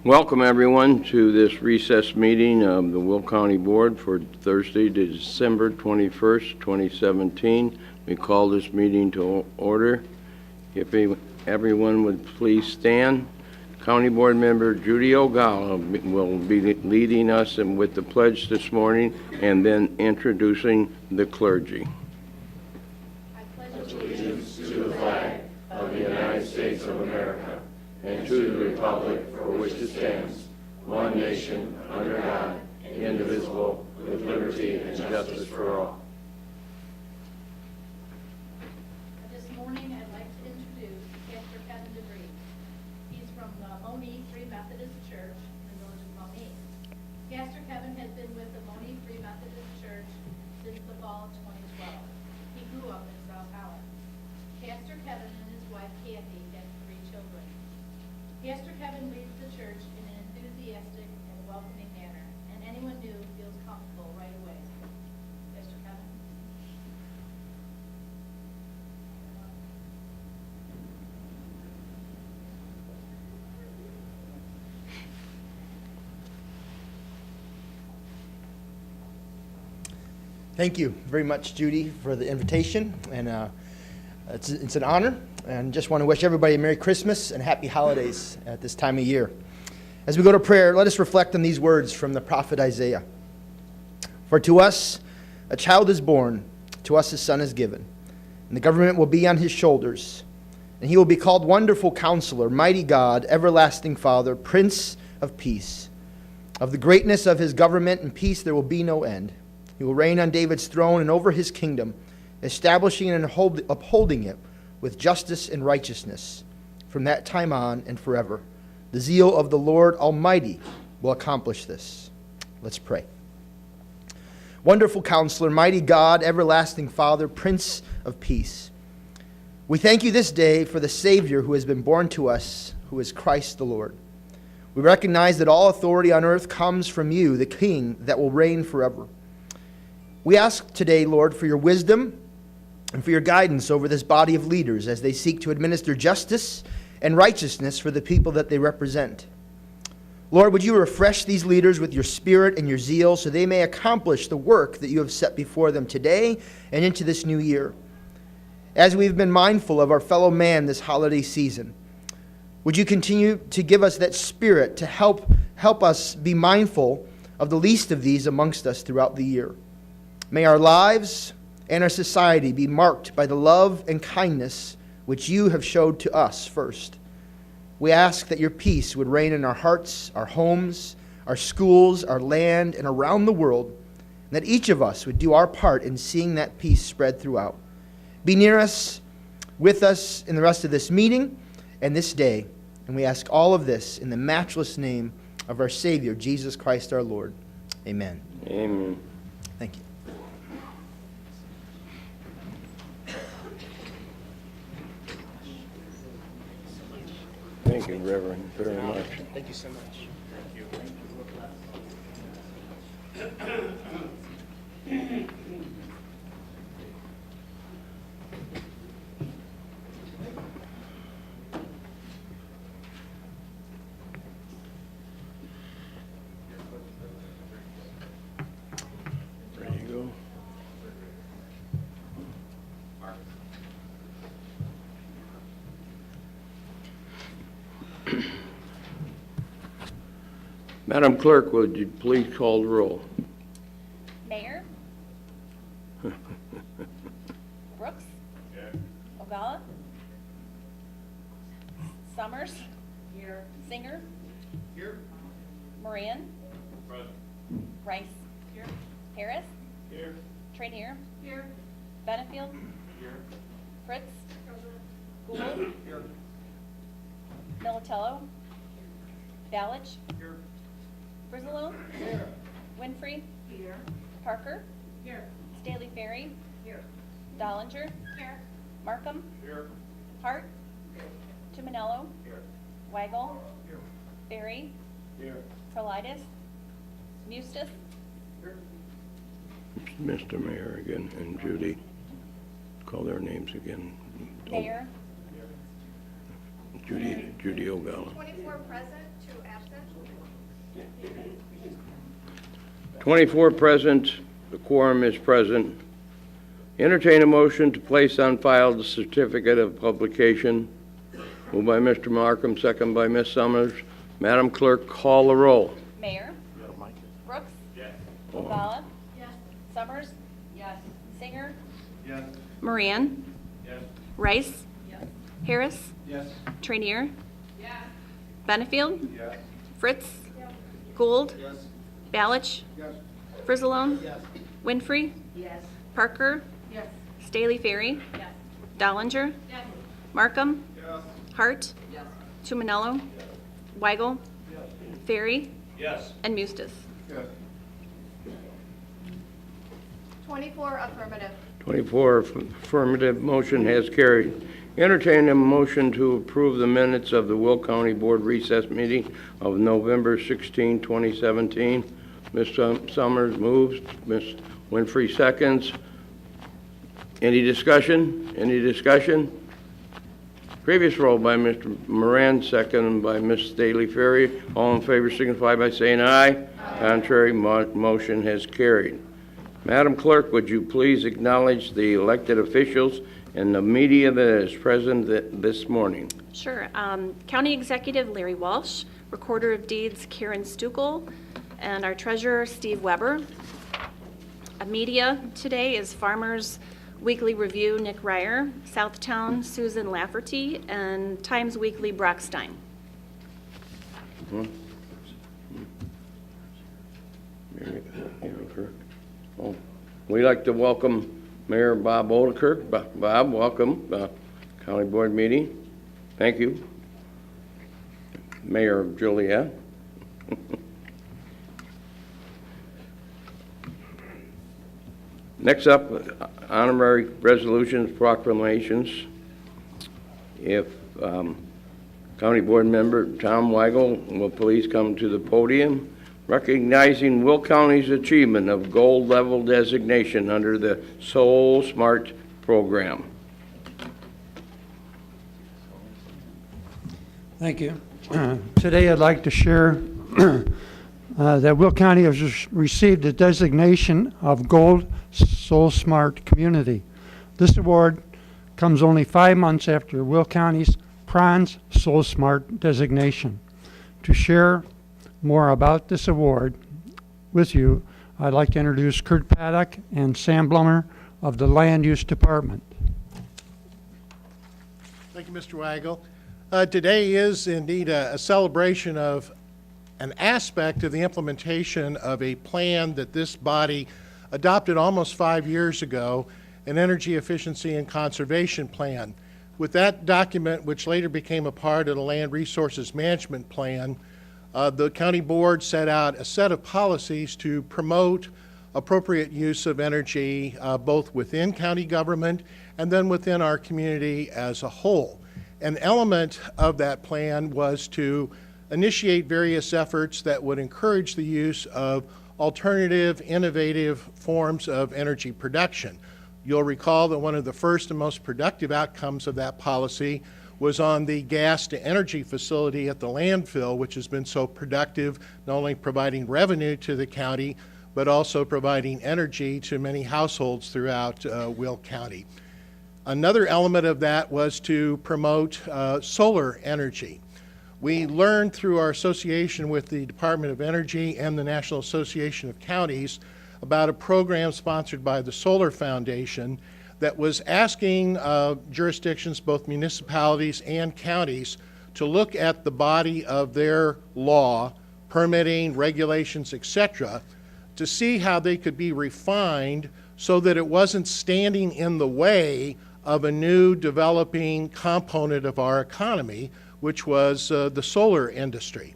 Welcome, everyone, to this recess meeting of the Will County Board for Thursday, December 21st, 2017. We call this meeting to order. If everyone would please stand. County Board Member Judy Ogala will be leading us with the pledge this morning and then introducing the clergy. I pledge allegiance to the flag of the United States of America and to the republic for which it stands, one nation, under God, indivisible, with liberty and justice for all. This morning, I'd like to introduce Pastor Kevin DeVries. He's from the Monique Free Methodist Church in the village of Monique. Pastor Kevin has been with the Monique Free Methodist Church since the fall of 2012. He grew up in South Holland. Pastor Kevin and his wife Kathy had 3 children. Pastor Kevin leads the church in an enthusiastic and welcoming manner, and anyone new feels comfortable right away. Pastor Kevin. Thank you very much, Judy, for the invitation, and it's an honor, and just want to wish everybody a Merry Christmas and Happy Holidays at this time of year. As we go to prayer, let us reflect on these words from the prophet Isaiah. For to us a child is born, to us a son is given, and the government will be on his shoulders, and he will be called Wonderful Counselor, Mighty God, Everlasting Father, Prince of Peace. Of the greatness of his government and peace there will be no end. He will reign on David's throne and over his kingdom, establishing and upholding it with justice and righteousness from that time on and forever. The zeal of the Lord Almighty will accomplish this. Let's pray. Wonderful Counselor, Mighty God, Everlasting Father, Prince of Peace. We thank you this day for the Savior who has been born to us, who is Christ the Lord. We recognize that all authority on earth comes from you, the King that will reign forever. We ask today, Lord, for your wisdom and for your guidance over this body of leaders as they seek to administer justice and righteousness for the people that they represent. Lord, would you refresh these leaders with your spirit and your zeal so they may accomplish the work that you have set before them today and into this new year. As we've been mindful of our fellow man this holiday season, would you continue to give us that spirit to help us be mindful of the least of these amongst us throughout the year. May our lives and our society be marked by the love and kindness which you have showed to us first. We ask that your peace would reign in our hearts, our homes, our schools, our land, and around the world, and that each of us would do our part in seeing that peace spread throughout. Be near us, with us in the rest of this meeting and this day, and we ask all of this in the matchless name of our Savior, Jesus Christ our Lord. Amen. Amen. Thank you. Thank you, Reverend, very much. Thank you so much. There you go. Madam Clerk, would you please call the roll? Mayor? Brooks? Here. Ogala? Summers? Here. Singer? Here. Moran? Present. Rice? Here. Harris? Here. Trainier? Here. Benefield? Here. Fritz? Gould? Here. Militello? Balich? Here. Brizolo? Here. Winfrey? Here. Parker? Here. Staley Ferry? Here. Dollinger? Here. Markham? Here. Hart? Tuminello? Here. Weigel? Here. Berry? Here. Prolitis? Mustis? Here. Mr. Mayor again, and Judy. Call their names again. Mayor? Judy Ogala. 24 present, 2 absent. 24 present, the quorum is present. Entertain a motion to place on file the certificate of publication. Moved by Mr. Markham, second by Ms. Summers. Madam Clerk, call the roll. Mayor. Brooks. Vala. Yes. Summers. Yes. Singer. Yes. Moran. Yes. Rice. Yes. Harris. Yes. Trainier. Yes. Benefield. Yes. Fritz. Gould. Yes. Balich. Yes. Frizzalone. Yes. Winfrey. Yes. Parker. Yes. Staley Ferry. Yes. Dollinger. Yes. Markham. Yes. Hart. Yes. Tumanello. Weigel. Yes. Ferry. Yes. And Mustis. Yes. 24 affirmative. 24 affirmative, motion has carried. Entertain a motion to approve the minutes of the Will County Board recess meeting of November 16, 2017. Ms. Summers moves, Ms. Winfrey seconds. Any discussion? Any discussion? Previous roll by Mr. Moran, second by Ms. Staley Ferry. All in favor signify by saying aye. Aye. Contrary, motion has carried. Madam Clerk, would you please acknowledge the elected officials and the media that is present this morning? Sure. County Executive Larry Walsh, Recorder of Deeds Karen Stukel, and our Treasurer Steve Weber. Media today is Farmers Weekly Review Nick Ryer, Southtown Susan Lafferty, and Times Weekly Brockstein. Oh, we'd like to welcome Mayor Bob Oldekirk. Bob, welcome, County Board meeting. Thank you. Mayor Juliet. Next up, honorary resolutions, proclamations. If County Board Member Tom Weigel will please come to the podium, recognizing Will County's achievement of gold level designation under the Soul Smart program. Thank you. Today I'd like to share that Will County has received a designation of Gold Soul Smart Community. This award comes only 5 months after Will County's Bronze Soul Smart designation. To share more about this award with you, I'd like to introduce Kurt Paddock and Sam Blummer of the Land Use Department. Thank you, Mr. Weigel. Today is indeed a celebration of an aspect of the implementation of a plan that this body adopted almost 5 years ago, an energy efficiency and conservation plan. With that document, which later became a part of the Land Resources Management Plan, the county board set out a set of policies to promote appropriate use of energy both within county government and then within our community as a whole. An element of that plan was to initiate various efforts that would encourage the use of alternative, innovative forms of energy production. You'll recall that one of the first and most productive outcomes of that policy was on the gas-to-energy facility at the landfill, which has been so productive, not only providing revenue to the county, but also providing energy to many households throughout Will County. Another element of that was to promote solar energy. We learned through our association with the Department of Energy and the National Association of Counties about a program sponsored by the Solar Foundation that was asking jurisdictions, both municipalities and counties, to look at the body of their law, permitting, regulations, etc., to see how they could be refined so that it wasn't standing in the way of a new developing component of our economy, which was the solar industry.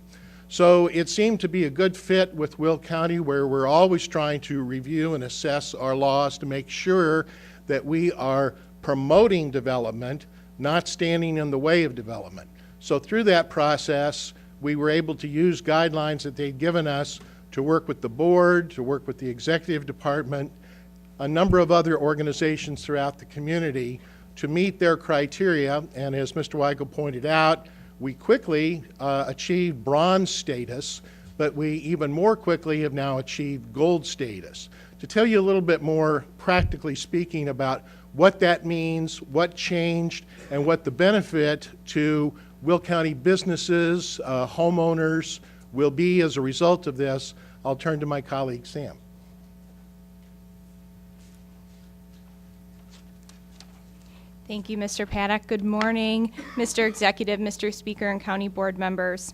So it seemed to be a good fit with Will County, where we're always trying to review and assess our laws to make sure that we are promoting development, not standing in the way of development. So through that process, we were able to use guidelines that they'd given us to work with the board, to work with the executive department, a number of other organizations throughout the community to meet their criteria. And as Mr. Weigel pointed out, we quickly achieved bronze status, but we even more quickly have now achieved gold status. To tell you a little bit more practically speaking about what that means, what changed, and what the benefit to Will County businesses, homeowners will be as a result of this, I'll turn to my colleague Sam. Thank you, Mr. Paddock. Good morning, Mr. Executive, Mr. Speaker, and County Board members.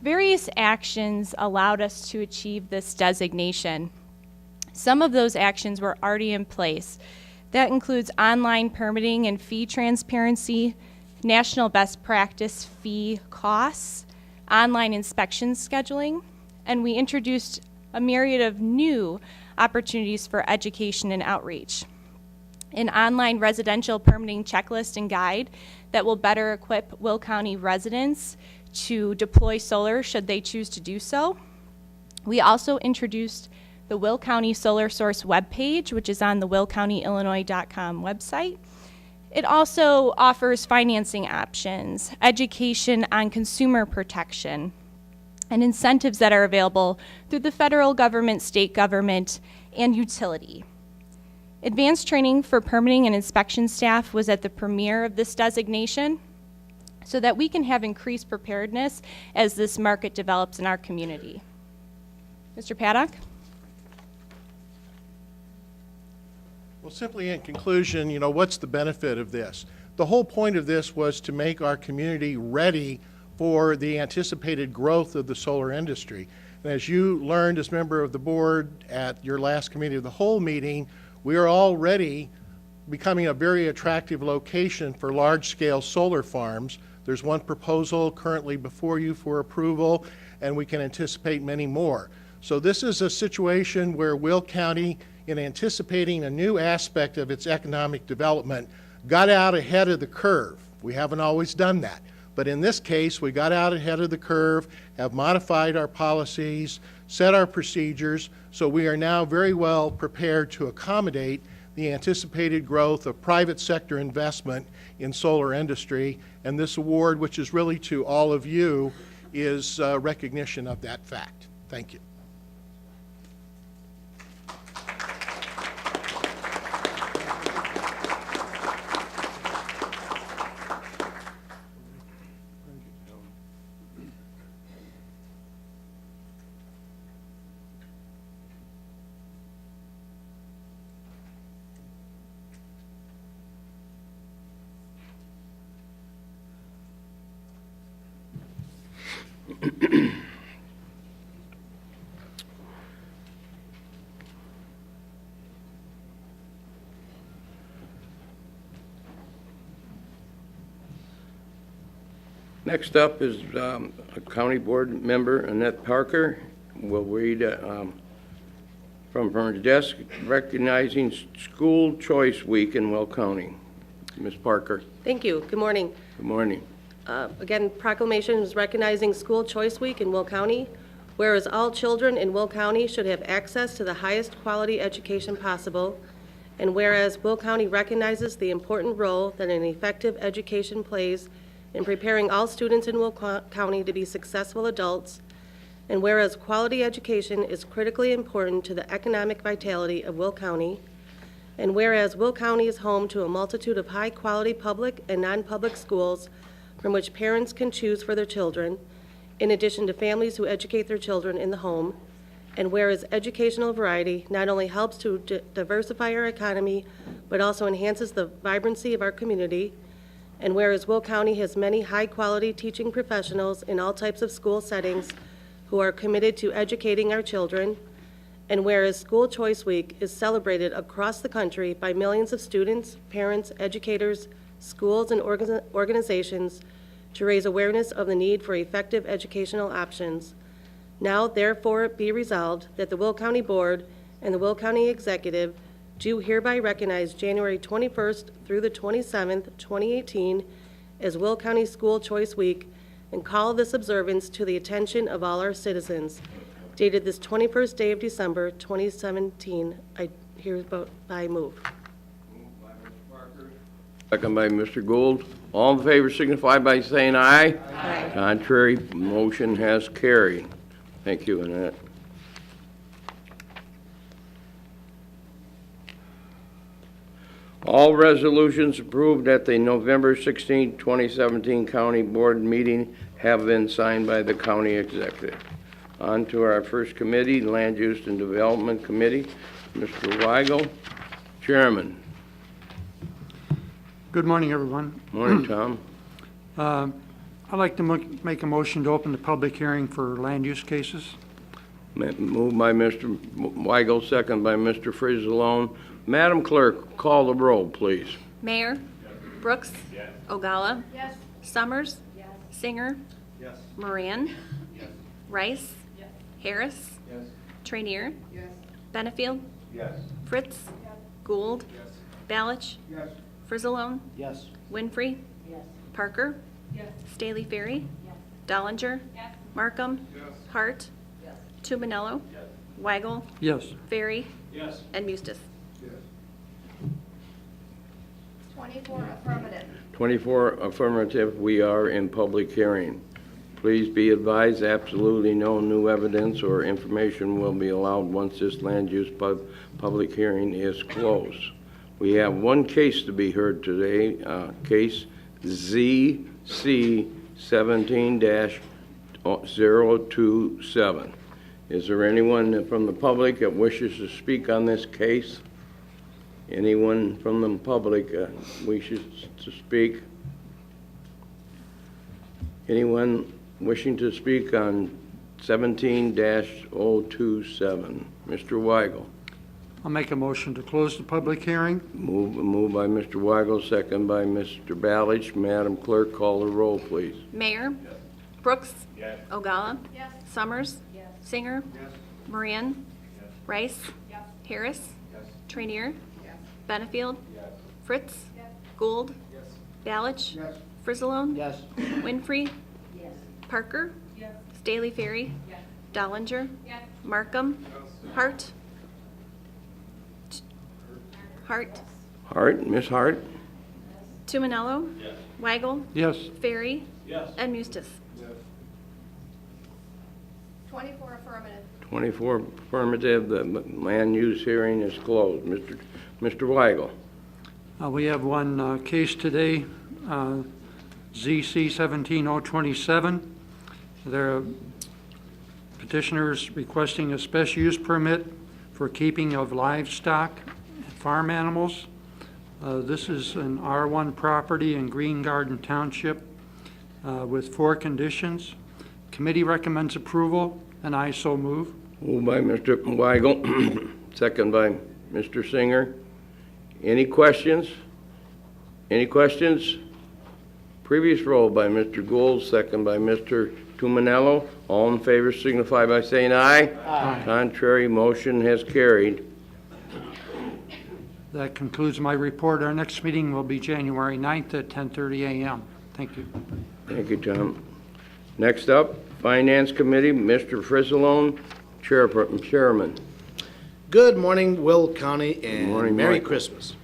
Various actions allowed us to achieve this designation. Some of those actions were already in place. That includes online permitting and fee transparency, national best practice fee costs, online inspection scheduling, and we introduced a myriad of new opportunities for education and outreach. An online residential permitting checklist and guide that will better equip Will County residents to deploy solar should they choose to do so. We also introduced the Will County Solar Source webpage, which is on the willcountyillinois.com website. It also offers financing options, education on consumer protection, and incentives that are available through the federal government, state government, and utility. Advanced training for permitting and inspection staff was at the premiere of this designation so that we can have increased preparedness as this market develops in our community. Mr. Paddock? Well, simply in conclusion, what's the benefit of this? The whole point of this was to make our community ready for the anticipated growth of the solar industry. And as you learned as member of the board at your last committee of the whole meeting, we are already becoming a very attractive location for large-scale solar farms. There's one proposal currently before you for approval, and we can anticipate many more. So this is a situation where Will County, in anticipating a new aspect of its economic development, got out ahead of the curve. We haven't always done that, but in this case, we got out ahead of the curve, have modified our policies, set our procedures, so we are now very well prepared to accommodate the anticipated growth of private sector investment in solar industry, and this award, which is really to all of you, is recognition of that fact. Thank you. Next up is a County Board member, Annette Parker, will read from her desk, recognizing School Choice Week in Will County. Ms. Parker. Thank you. Good morning. Good morning. Again, proclamation is recognizing School Choice Week in Will County, whereas all children in Will County should have access to the highest quality education possible, and whereas Will County recognizes the important role that an effective education plays in preparing all students in Will County to be successful adults, and whereas quality education is critically important to the economic vitality of Will County, and whereas Will County is home to a multitude of high-quality public and non-public schools from which parents can choose for their children, in addition to families who educate their children in the home, and whereas educational variety not only helps to diversify our economy, but also enhances the vibrancy of our community, and whereas Will County has many high-quality teaching professionals in all types of school settings who are committed to educating our children, and whereas School Choice Week is celebrated across the country by millions of students, parents, educators, schools, and organizations to raise awareness of the need for effective educational options. Now, therefore, be resolved that the Will County Board and the Will County Executive do hereby recognize January 21st through the 27th, 2018 as Will County School Choice Week and call this observance to the attention of all our citizens. Dated this 21st day of December, 2017, I hereby move. Second by Mr. Gould. All in favor signify by saying aye. Aye. Contrary, motion has carried. Thank you, Annette. All resolutions approved at the November 16, 2017 County Board meeting have been signed by the County Executive. On to our first committee, Land Use and Development Committee. Mr. Weigel, Chairman. Good morning, everyone. Morning, Tom. I'd like to make a motion to open the public hearing for land use cases. Moved by Mr. Weigel, second by Mr. Frizzalone. Madam Clerk, call the roll, please. Mayor? Brooks? Ogalla? Yes. Summers? Singer? Moran? Rice? Harris? Trainier? Benefield? Fritz? Gould? Balich? Frizzalone? Winfrey? Parker? Staley Ferry? Dollinger? Markham? Hart? Tumanello? Weigel? Yes. Ferry? And Mustis. 24 affirmative. 24 affirmative, we are in public hearing. Please be advised, absolutely no new evidence or information will be allowed once this land use public hearing is closed. We have one case to be heard today, case ZC 17-027. Is there anyone from the public that wishes to speak on this case? Anyone from the public wishes to speak? Anyone wishing to speak on 17-027? Mr. Weigel. I'll make a motion to close the public hearing. Moved by Mr. Weigel, second by Mr. Balich. Madam Clerk, call the roll, please. Mayor? Brooks? Ogalla? Summers? Singer? Moran? Rice? Harris? Trainier? Benefield? Fritz? Gould? Balich? Frizzalone? Winfrey? Parker? Staley Ferry? Dollinger? Markham? Hart? Miss Hart? Tumanello? Weigel? Yes. Ferry? And Mustis. 24 affirmative. 24 affirmative, the land use hearing is closed. Mr. Weigel. We have one case today, ZC 17027. There petitioners requesting a special use permit for keeping of livestock and farm animals. This is an R1 property in Green Garden Township with 4 conditions. Committee recommends approval, and I so move. Moved by Mr. Weigel, second by Mr. Singer. Any questions? Any questions? Previous roll by Mr. Gould, second by Mr. Tumanello. All in favor signify by saying aye. Aye. Contrary, motion has carried. That concludes my report. Our next meeting will be January 9th at 10:30 a.m. Thank you. Thank you, Tom. Next up, Finance Committee, Mr. Frizzalone, Chairman. Good morning, Will County, and morning, Merry Michael. Christmas.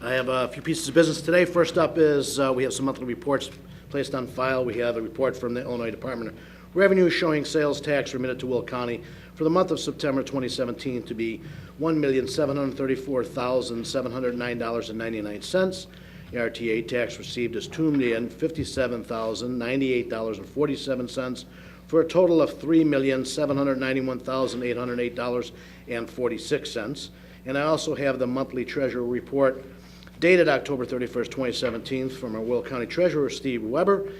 I have a few pieces of business today. First up is we have some monthly reports placed on file. We have a report from the Illinois Department of Revenue showing sales tax remitted to Will County for the month of September 2017 to be $1,734,709.99. The RTA tax received is $2,057,098.47 for a total of $3,791,808.46. And I also have the monthly treasurer report dated October 31st, 2017 from our Will County Treasurer, Steve Weber.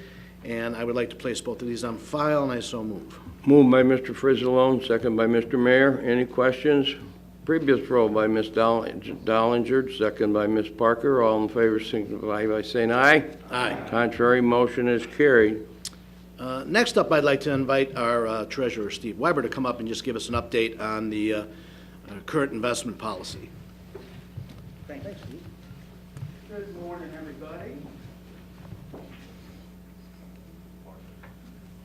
And I would like to place both of these on file, and I so move. Moved by Mr. Frizzalone, second by Mr. Mayor. Any questions? Previous roll by Ms. Dollinger, second by Ms. Parker. All in favor signify by saying aye. Aye. Contrary, motion is carried. Next up, I'd like to invite our Treasurer, Steve Weber, to come up and just give us an update on the current investment policy. Thanks, Steve. Good morning, everybody.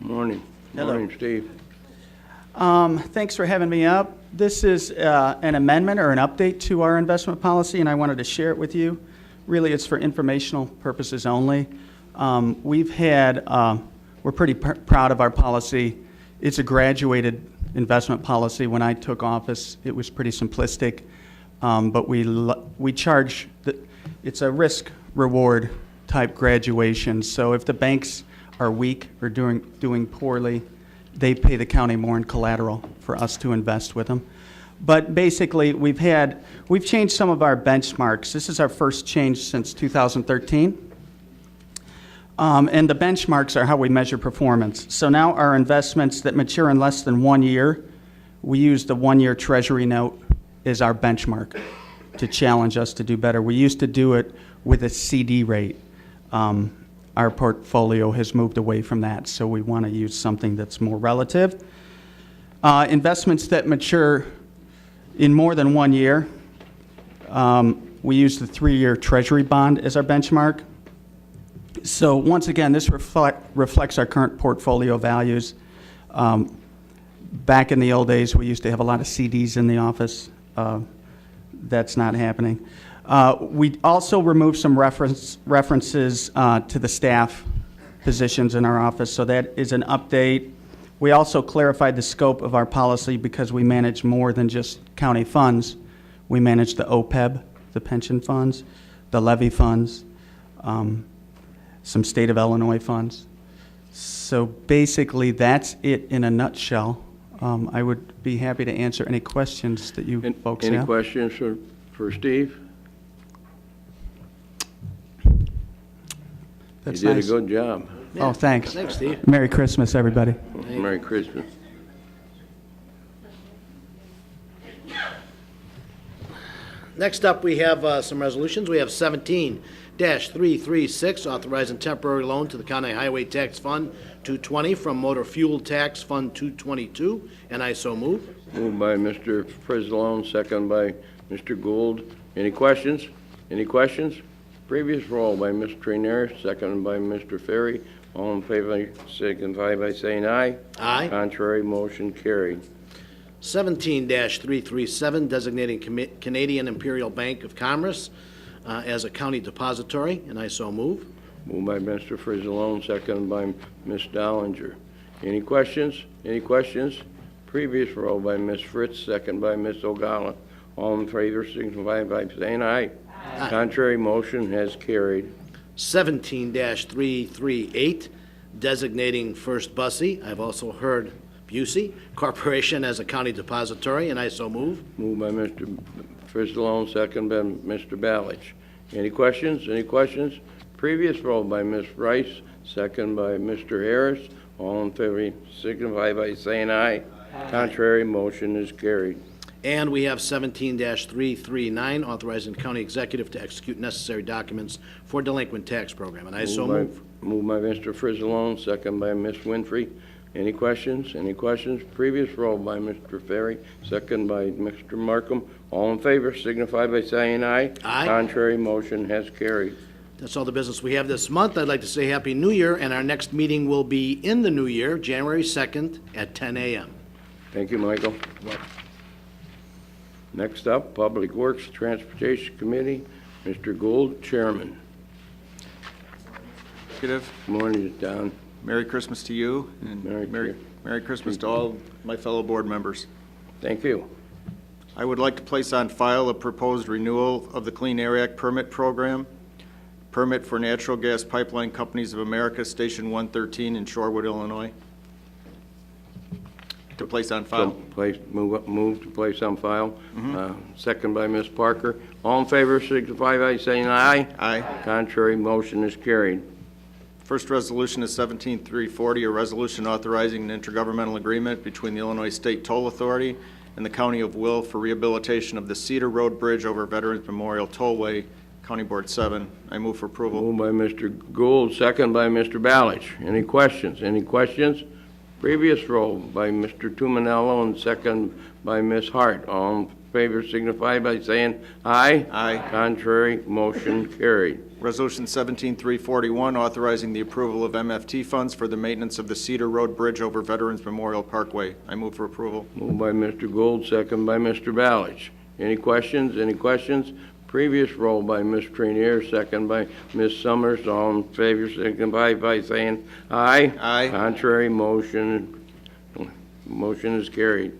Morning. Hello. Morning, Steve. Thanks for having me up. This is an amendment or an update to our investment policy, and I wanted to share it with you. Really, it's for informational purposes only. We're pretty proud of our policy. it's a graduated investment policy. When I took office, it was pretty simplistic, but we charge, it's a risk-reward type graduation. So if the banks are weak or doing poorly, they pay the county more in collateral for us to invest with them. But basically, we've changed some of our benchmarks. This is our first change since 2013. And the benchmarks are how we measure performance. So now our investments that mature in less than 1 year, we use the 1-year Treasury note as our benchmark to challenge us to do better. We used to do it with a CD rate. Our portfolio has moved away from that, so we want to use something that's more relative. Investments that mature in more than 1 year, we use the 3-year Treasury bond as our benchmark. So once again, this reflects our current portfolio values. Back in the old days, we used to have a lot of CDs in the office. That's not happening. We also removed some references to the staff positions in our office, so that is an update. We also clarified the scope of our policy because we manage more than just county funds. We manage the OPEB, the pension funds, the levy funds, some state of Illinois funds. So basically, that's it in a nutshell. I would be happy to answer any questions that you folks have. Any questions for Steve? That's You did nice. a good job. Oh, thanks. Thanks, Steve. Merry Christmas, everybody. Merry Christmas. Next up, we have some resolutions. We have 17-336, authorizing temporary loan to the County Highway Tax Fund 220 from Motor Fuel Tax Fund 222, and I so move. Moved by Mr. Frizzalone, second by Mr. Gould. Any questions? Any questions? Previous roll by Ms. Traynor, second by Mr. Ferry. All in favor signify by saying aye. Aye. Contrary, motion carried. 17-337, designating Canadian Imperial Bank of Commerce as a county depository, and I so move. Moved by Mr. Frizzalone, second by Ms. Dollinger. Any questions? Any questions? Previous roll by Ms. Fritz, second by Ms. Ogala. All in favor signify by saying aye. Aye. Contrary, motion has carried. 17-338, designating First Bussey, I've also heard Busey Corporation as a county depository, and I so move. Moved by Mr. Frizzalone, second by Mr. Balich. Any questions? Any questions? Previous roll by Ms. Rice, second by Mr. Harris. All in favor signify by saying aye. Contrary, motion is carried. And we have 17-339, authorizing county executive to execute necessary documents for delinquent tax program, and I so move. Moved by Mr. Frizzalone, second by Ms. Winfrey. Any questions? Any questions? Previous roll by Mr. Ferry, second by Mr. Markham. All in favor signify by saying aye. Aye. Contrary, motion has carried. That's all the business we have this month. I'd like to say Happy New Year, and our next meeting will be in the new year, January 2nd at 10 a.m. Thank you, Michael. Next up, Public Works Transportation Committee, Mr. Gould, Chairman. Executive, Good morning, Don. Merry Christmas to you, and Merry Christmas to all my fellow board members. Thank you. I would like to place on file a proposed renewal of the Clean Air Act permit program, permit for Natural Gas Pipeline Companies of America, Station 113 in Shorewood, Illinois. To place on file. Move to place on file. Second by Ms. Parker. All in favor signify by saying aye. Aye. Contrary, motion is carried. First resolution is 17-340, a resolution authorizing an intergovernmental agreement between the Illinois State Toll Authority and the County of Will for rehabilitation of the Cedar Road Bridge over Veterans Memorial Tollway, County Board 7. I move for approval. Moved by Mr. Gould, second by Mr. Balich. Any questions? Any questions? Previous roll by Mr. Tumanello and second by Ms. Hart. All in favor signify by saying aye. Aye. Contrary, motion carried. Resolution 17-341, authorizing the approval of MFT funds for the maintenance of the Cedar Road Bridge over Veterans Memorial Parkway. I move for approval. Moved by Mr. Gould, second by Mr. Balich. Any questions? Any questions? Previous roll by Ms. Traynor, second by Ms. Summers. All in favor signify by saying aye. Aye. Contrary, motion Motion is carried.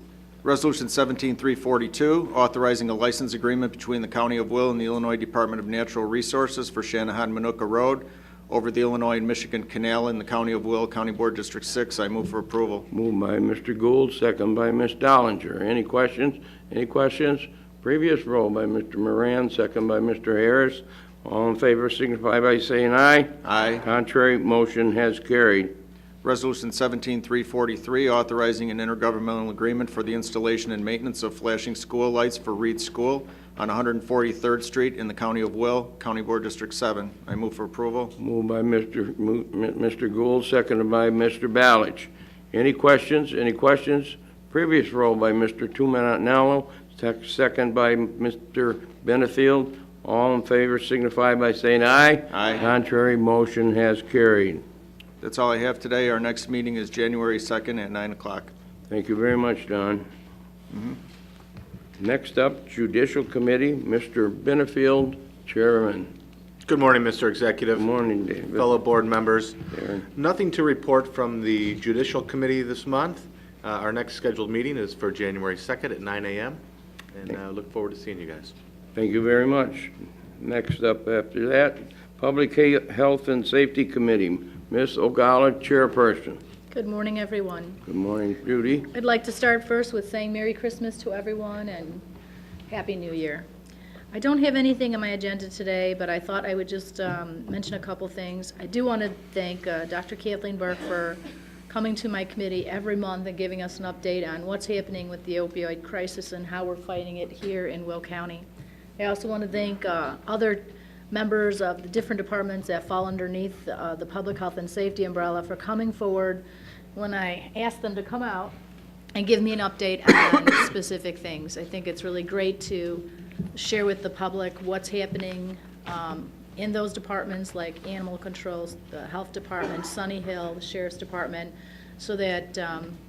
Resolution 17342, authorizing a license agreement between the County of Will and the Illinois Department of Natural Resources for Shanahan-Manuka Road over the Illinois and Michigan Canal in the County of Will, County Board District 6. I move for approval. Moved by Mr. Gould, second by Ms. Dollinger. Any questions? Any questions? Previous roll by Mr. Moran, second by Mr. Harris. All in favor signify by saying aye. Aye. Contrary, motion has carried. Resolution 17343, authorizing an intergovernmental agreement for the installation and maintenance of flashing school lights for Reed School on 143rd Street in the County of Will, County Board District 7. I move for approval. Moved by Mr. Gould, seconded by Mr. Balich. Any questions? Any questions? Previous roll by Mr. Tumanello, second by Mr. Benefield. All in favor signify by saying aye. Aye. Contrary, motion has carried. That's all I have today. Our next meeting is January 2nd at 9 o'clock. Thank you very much, Don. Next up, Judicial Committee, Mr. Benefield, Chairman. Good morning, Mr. Executive. Good morning, David. Fellow board members. Darren. Nothing to report from the Judicial Committee this month. Our next scheduled meeting is for January 2nd at 9 a.m. And look forward to seeing you guys. Thank you very much. Next up after that, Public Health and Safety Committee, Ms. Ogala, Chairperson. Good morning, everyone. Good morning, Judy. I'd like to start first with saying Merry Christmas to everyone and Happy New Year. I don't have anything on my agenda today, but I thought I would just mention a couple things. I do want to thank Dr. Kathleen Burke for coming to my committee every month and giving us an update on what's happening with the opioid crisis and how we're fighting it here in Will County. I also want to thank other members of the different departments that fall underneath the Public Health and Safety umbrella for coming forward when I asked them to come out and give me an update on specific things. I think it's really great to share with the public what's happening in those departments like Animal Controls, the Health Department, Sunny Hill, the Sheriff's Department, so that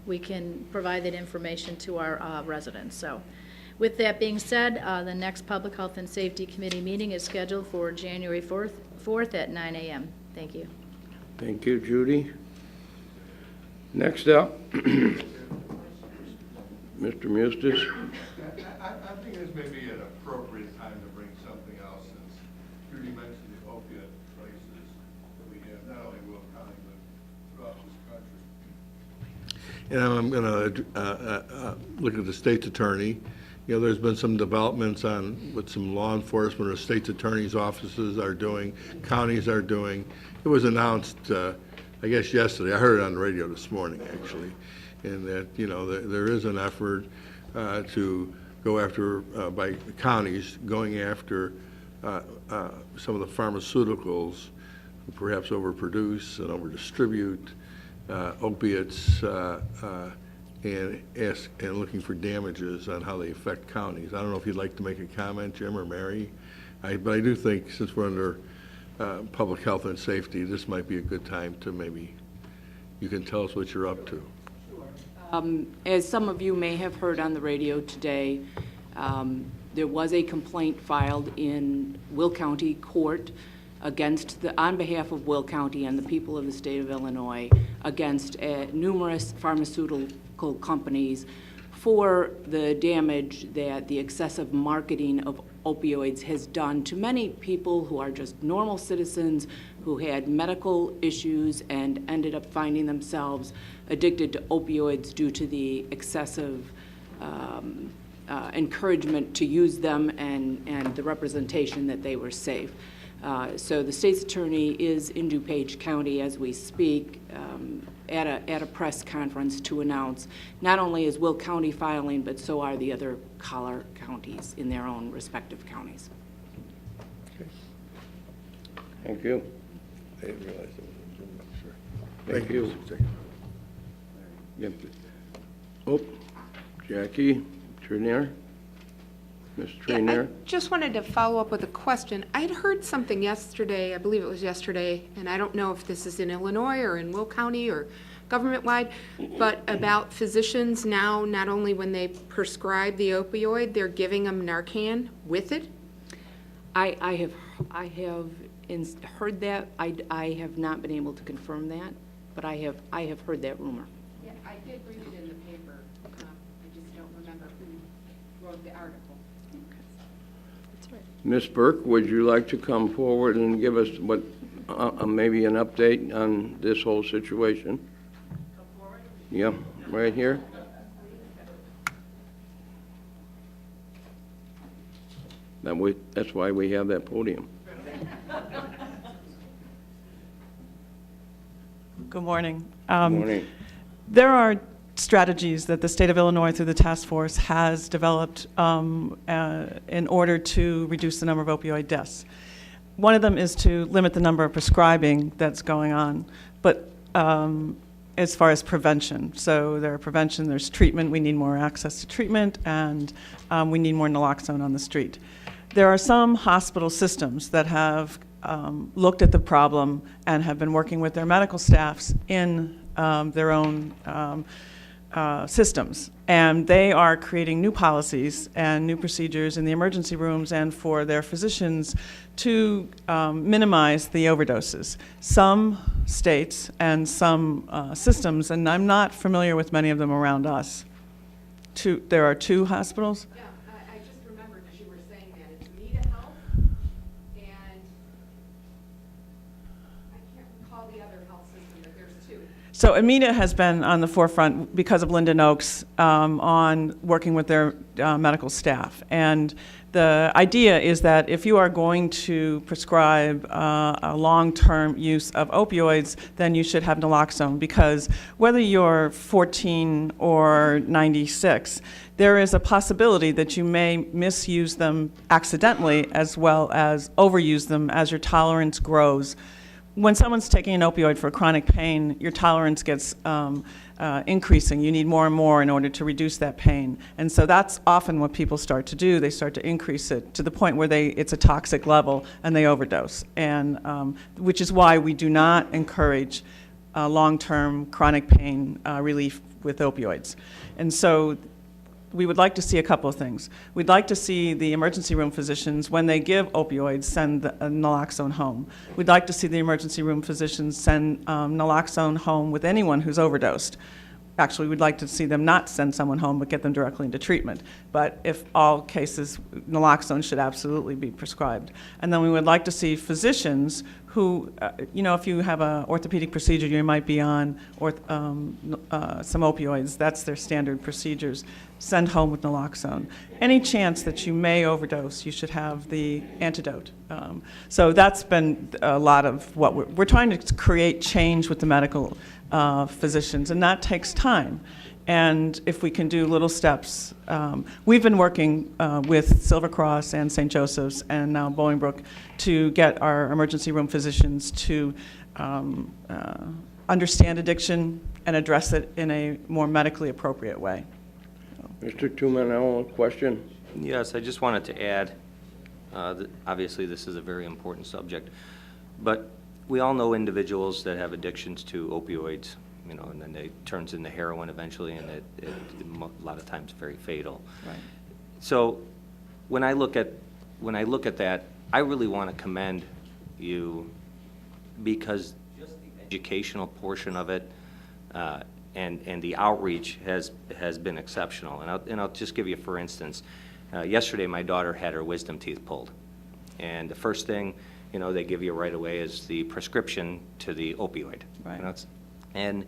we can provide that information to our residents. So, with that being said, the next Public Health and Safety Committee meeting is scheduled for January 4th at 9 a.m. Thank you. Thank you, Judy. Next up, Mr. Mustis. I think this may be an appropriate time to bring something else, since Judy mentioned the opiate crisis that we have, not only in Will County, but throughout this country. And I'm going to look at the state's attorney. You know, there's been some developments on what some law enforcement or state's attorney's offices are doing, counties are doing. It was announced, I guess yesterday, I heard it on the radio this morning, actually, and that, you know, there is an effort to go after, by counties, going after some of the pharmaceuticals who perhaps overproduce and overdistribute opiates and looking for damages on how they affect counties. I don't know if you'd like to make a comment, Jim or Mary, but I do think since we're under public health and safety, this might be a good time to maybe, you can tell us what you're up to. As some of you may have heard on the radio today, there was a complaint filed in Will County Court on behalf of Will County and the people of the state of Illinois against numerous pharmaceutical companies for the damage that the excessive marketing of opioids has done to many people who are just normal citizens who had medical issues and ended up finding themselves addicted to opioids due to the excessive encouragement to use them and the representation that they were safe. So the state's attorney is in DuPage County as we speak at a press conference to announce not only is Will County filing, but so are the other collar counties in their own respective counties. Okay. Thank you. I didn't realize that was sure. Thank you. Oh, Jackie Trenier. Ms. Trenier. I just wanted to follow up with a question. I'd heard something yesterday, I believe it was yesterday, and I don't know if this is in Illinois or in Will County or government-wide, but about physicians now, not only when they prescribe the opioid, they're giving them Narcan with it? I have heard that. I have not been able to confirm that, but I have heard that rumor. Yeah, I did read it in the paper. of the article. Ms. Burke, would you like to come forward and give us what, maybe an update on this whole situation? Come forward? Yeah, right here. That's why we have that podium. Good morning. Good morning. There are strategies that the state of Illinois through the task force has developed in order to reduce the number of opioid deaths. One of them is to limit the number of prescribing that's going on, but as far as prevention. So there's prevention, there's treatment, we need more access to treatment, and we need more naloxone on the street. There are some hospital systems that have looked at the problem and have been working with their medical staffs in their own systems. And they are creating new policies and new procedures in the emergency rooms and for their physicians to minimize the overdoses. Some states and some systems, and I'm not familiar with many of them around us. There are 2 hospitals? Yeah, I just remembered because you were saying that. It's Anita Health, and I can't recall the other health system, but there's 2. So Amita has been on the forefront because of Linden Oaks on working with their medical staff. And the idea is that if you are going to prescribe a long-term use of opioids, then you should have naloxone, because whether you're 14 or 96, there is a possibility that you may misuse them accidentally as well as overuse them as your tolerance grows. When someone's taking an opioid for chronic pain, your tolerance gets increasing. You need more and more in order to reduce that pain. And so that's often what people start to do. They start to increase it to the point where it's a toxic level and they overdose. And which is why we do not encourage long-term chronic pain relief with opioids. And so we would like to see a couple of things. We'd like to see the emergency room physicians, when they give opioids, send naloxone home. We'd like to see the emergency room physicians send naloxone home with anyone who's overdosed. Actually, we'd like to see them not send someone home, but get them directly into treatment. But if all cases, naloxone should absolutely be prescribed. And then we would like to see physicians who, if you have an orthopedic procedure, you might be on some opioids. That's their standard procedures. Send home with naloxone. Any chance that you may overdose, you should have the antidote. So that's been a lot of what we're trying to create change with the medical physicians, and that takes time. And if we can do little steps, we've been working with Silver Cross and St. Joseph's and now Bolingbrook to get our emergency room physicians to understand addiction and address it in a more medically appropriate way. Mr. Tumanello, question? Yes, I just wanted to add, that obviously this is a very important subject, but we all know individuals that have addictions to opioids, and then it turns into heroin eventually, and it a lot of times very fatal. Right. So when I look at that, I really want to commend you, because just the educational portion of it and the outreach has been exceptional. And I'll just give you, for instance, yesterday my daughter had her wisdom teeth pulled, and the first thing they give you right away is the prescription to the opioid. Right. And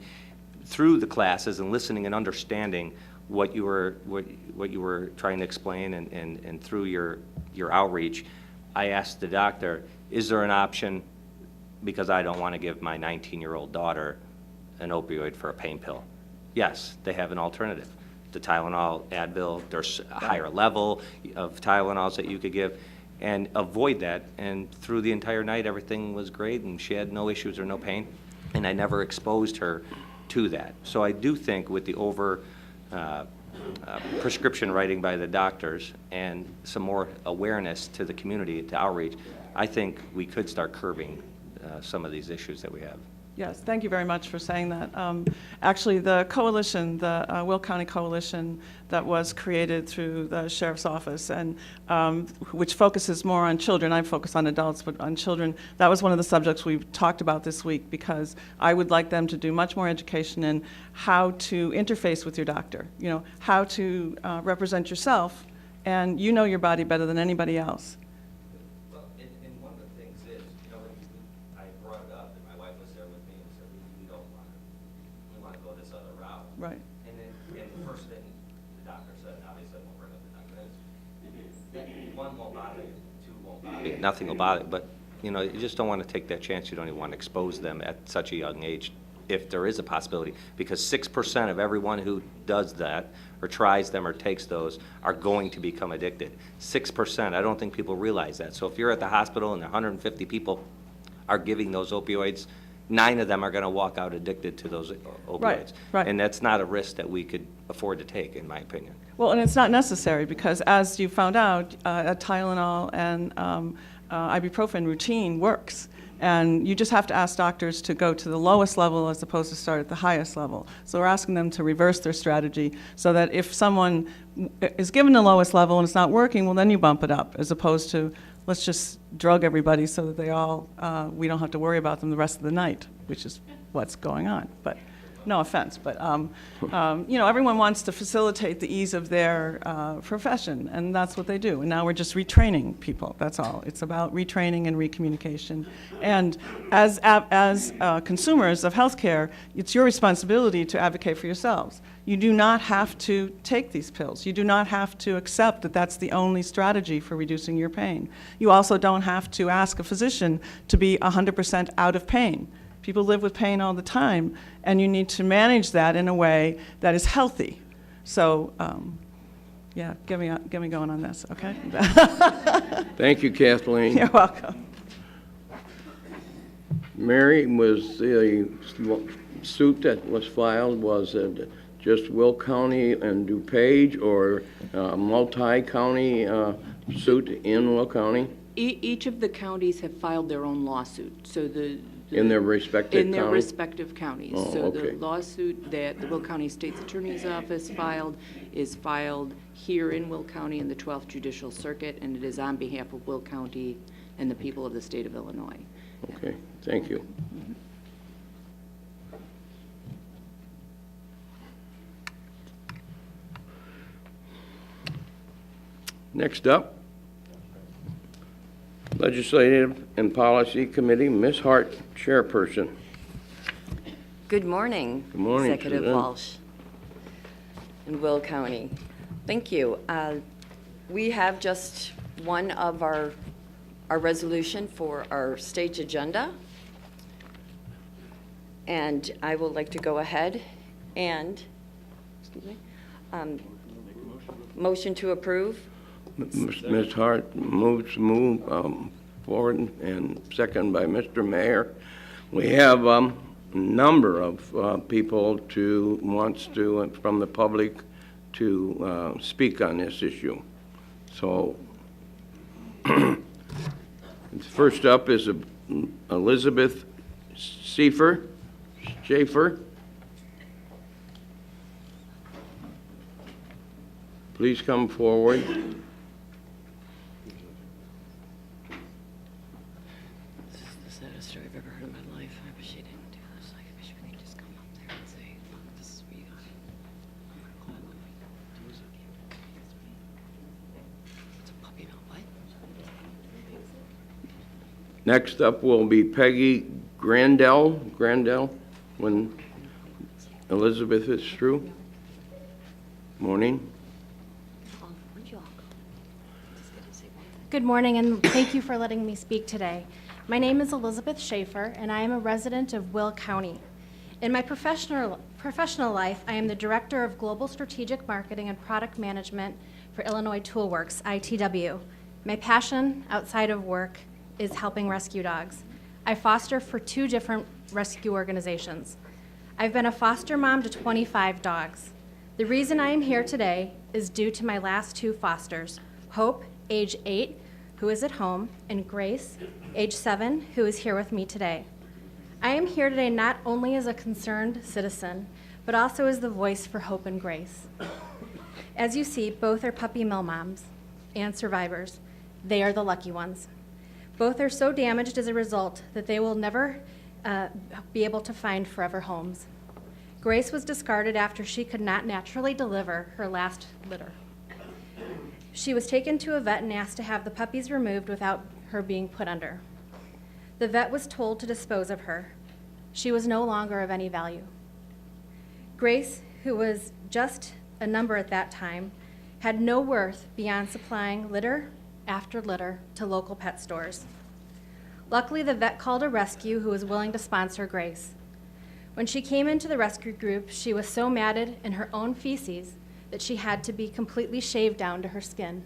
through the classes and listening and understanding what you were trying to explain, and through your outreach, I asked the doctor, is there an option, because I don't want to give my 19-year-old daughter an opioid for a pain pill? Yes, they have an alternative. The Tylenol, Advil, there's a higher level of Tylenols that you could give, and avoid that. And through the entire night, everything was great, and she had no issues or no pain, and I never exposed her to that. So I do think with the prescription writing by the doctors and some more awareness to the community, to outreach, I think we could start curbing some of these issues that we have. Yes, thank you very much for saying that. Actually, the coalition, the Will County Coalition that was created through the Sheriff's Office, and which focuses more on children, I focus on adults, but on children, that was one of the subjects we've talked about this week, because I would like them to do much more education in how to interface with your doctor, how to represent yourself and you know your body better than anybody else. Well, and one of the things is, I brought it up, and my wife was there with me and said, we don't want to, we want to go this other route. Right. And the first thing the doctor said, obviously I won't bring up the doctor, is one won't bother you, two won't bother you, nothing will bother you, but, you just don't want to take that chance. You don't even want to expose them at such a young age, if there is a possibility, because 6% of everyone who does that, or tries them, or takes those, are going to become addicted. 6%, I don't think people realize that. So if you're at the hospital and 150 people are giving those opioids, 9 of them are going to walk out addicted to those opioids. Right. And that's not a risk that we could afford to take, in my opinion. Well, and it's not necessary, because as you found out, a Tylenol and ibuprofen routine works. And you just have to ask doctors to go to the lowest level as opposed to start at the highest level. So we're asking them to reverse their strategy so that if someone is given the lowest level and it's not working, well, then you bump it up, as opposed to let's just drug everybody so that they all, we don't have to worry about them the rest of the night, which is what's going on. But no offense, but everyone wants to facilitate the ease of their profession, and that's what they do. And now we're just retraining people. That's all. It's about retraining and recommunication. And as consumers of healthcare, it's your responsibility to advocate for yourselves. You do not have to take these pills. You do not have to accept that that's the only strategy for reducing your pain. You also don't have to ask a physician to be 100% out of pain. People live with pain all the time, and you need to manage that in a way that is healthy. So, yeah, get me going on this, okay? Thank you, Kathleen. You're welcome. Mary, was the suit that was filed, was it just Will County and DuPage, or multi-county suit in Will County? Each of the counties have filed their own lawsuit, so in their respective counties? In their respective counties. Oh, so okay. the lawsuit that the Will County State's Attorney's Office filed is filed here in Will County in the 12th Judicial Circuit, and it is on behalf of Will County and the people of the state of Illinois. Okay, thank you. Next up, Legislative and Policy Committee, Ms. Hart, Chairperson. Good morning. Good morning, Executive Suzanne. Walsh and Will County. Thank you. We have just one of our resolution for our stage agenda. And I would like to go ahead and, motion to approve. Ms. Hart moves forward, and second by Mr. Mayor. We have a number of people wants to from the public to speak on this issue. So first up is Elizabeth Schaefer. Please come forward. The saddest story I've ever heard in my life. I wish she didn't do this. I wish we could just come up there and say, look, this is what you got. It's a puppy mill, what? Next up will be Peggy Grandel, when Elizabeth is through. Morning. Good morning, and thank you for letting me speak today. My name is Elizabeth Schaefer, and I am a resident of Will County. In my professional life, I am the Director of Global Strategic Marketing and Product Management for Illinois Toolworks, ITW. My passion outside of work is helping rescue dogs. I foster for 2 different rescue organizations. I've been a foster mom to 25 dogs. The reason I am here today is due to my last 2 fosters, Hope, age 8, who is at home, and Grace, age 7, who is here with me today. I am here today not only as a concerned citizen, but also as the voice for Hope and Grace. As you see, both are puppy mill moms and survivors. They are the lucky ones. Both are so damaged as a result that they will never be able to find forever homes. Grace was discarded after she could not naturally deliver her last litter. she was taken to a vet and asked to have the puppies removed without her being put under. The vet was told to dispose of her. She was no longer of any value. Grace, who was just a number at that time, had no worth beyond supplying litter after litter to local pet stores. Luckily, the vet called a rescue who was willing to sponsor Grace. When she came into the rescue group, she was so matted in her own feces that she had to be completely shaved down to her skin.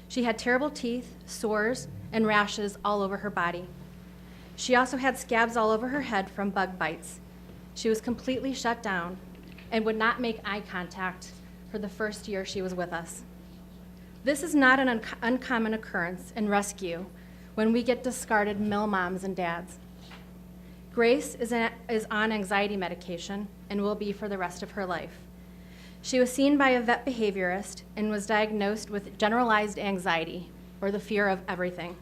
She had terrible teeth, sores, and rashes all over her body. She also had scabs all over her head from bug bites. She was completely shut down and would not make eye contact for the first year she was with us. This is not an uncommon occurrence in rescue when we get discarded mill moms and dads. Grace is on anxiety medication and will be for the rest of her life. She was seen by a vet behaviorist and was diagnosed with generalized anxiety, or the fear of everything.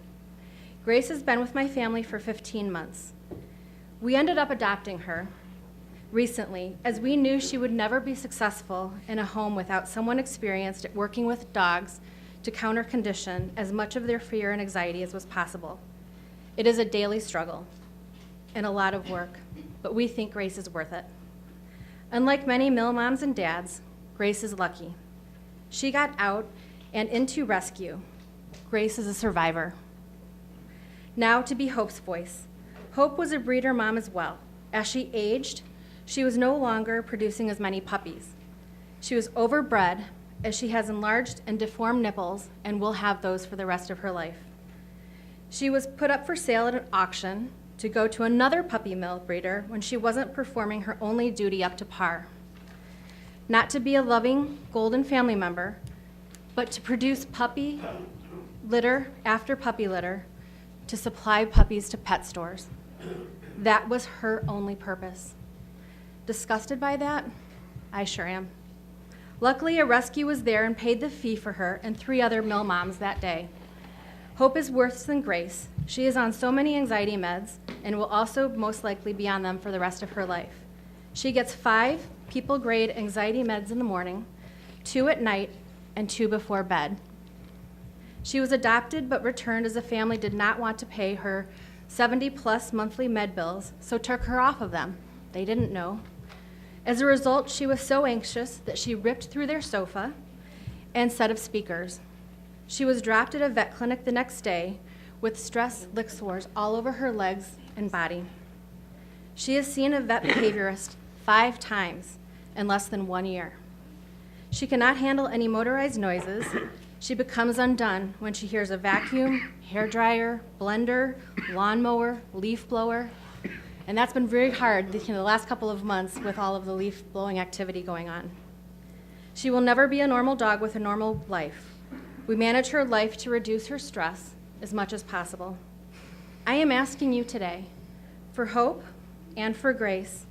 Grace has been with my family for 15 months. We ended up adopting her recently, as we knew she would never be successful in a home without someone experienced at working with dogs to counter condition as much of their fear and anxiety as was possible. It is a daily struggle and a lot of work, but we think Grace is worth it. Unlike many mill moms and dads, Grace is lucky. She got out and into rescue. Grace is a survivor. Now to be Hope's voice. Hope was a breeder mom as well. As she aged, she was no longer producing as many puppies. She was overbred, as she has enlarged and deformed nipples and will have those for the rest of her life. She was put up for sale at an auction to go to another puppy mill breeder when she wasn't performing her only duty up to par. Not to be a loving, golden family member, but to produce puppy litter after puppy litter to supply puppies to pet stores. That was her only purpose. Disgusted by that? I sure am. Luckily, a rescue was there and paid the fee for her and 3 other mill moms that day. Hope is worse than Grace. She is on so many anxiety meds and will also most likely be on them for the rest of her life. She gets 5 people-grade anxiety meds in the morning, 2 at night, and 2 before bed. She was adopted but returned as the family did not want to pay her 70-plus monthly med bills, so took her off of them. They didn't know. As a result, she was so anxious that she ripped through their sofa and set of speakers. She was dropped at a vet clinic the next day with stress lick sores all over her legs and body. She has seen a vet behaviorist 5 times in less than 1 year. She cannot handle any motorized noises. She becomes undone when she hears a vacuum, hair dryer, blender, lawnmower, leaf blower. And that's been very hard the last couple of months with all of the leaf blowing activity going on. She will never be a normal dog with a normal life. We manage her life to reduce her stress as much as possible. I am asking you today for Hope and for Grace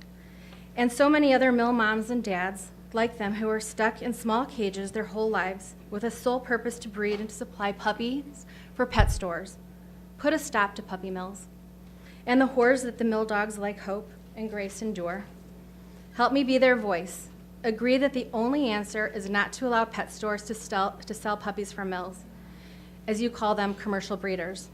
and so many other mill moms and dads like them who are stuck in small cages their whole lives with a sole purpose to breed and to supply puppies for pet stores. Put a stop to puppy mills and the horrors that the mill dogs like Hope and Grace endure. Help me be their voice. Agree that the only answer is not to allow pet stores to sell puppies from mills, as you call them, commercial breeders.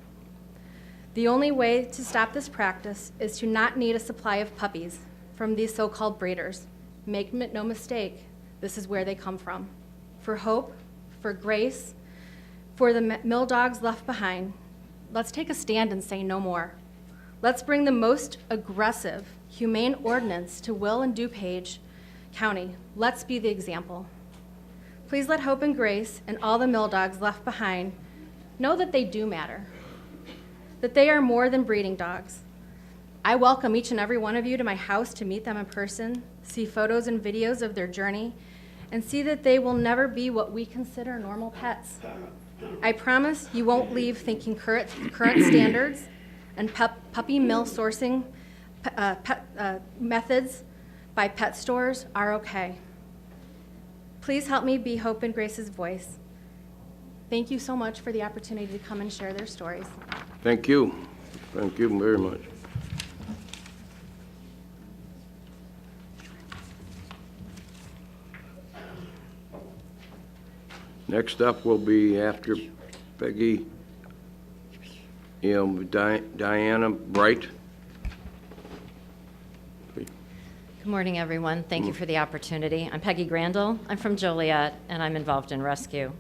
The only way to stop this practice is to not need a supply of puppies from these so-called breeders. Make no mistake, this is where they come from. For Hope, for Grace, for the mill dogs left behind, let's take a stand and say no more. Let's bring the most aggressive, humane ordinance to Will and DuPage County. Let's be the example. Please let Hope and Grace and all the mill dogs left behind know that they do matter, that they are more than breeding dogs. I welcome each and every one of you to my house to meet them in person, see photos and videos of their journey, and see that they will never be what we consider normal pets. I promise you won't leave thinking current standards and puppy mill sourcing methods by pet stores are okay. Please help me be Hope and Grace's voice. Thank you so much for the opportunity to come and share their stories. Thank you. Thank you very much. Next up will be after Peggy, Diana Bright. Good morning, everyone. Thank you for the opportunity. I'm Peggy Grandel. I'm from Joliet, and I'm involved in rescue.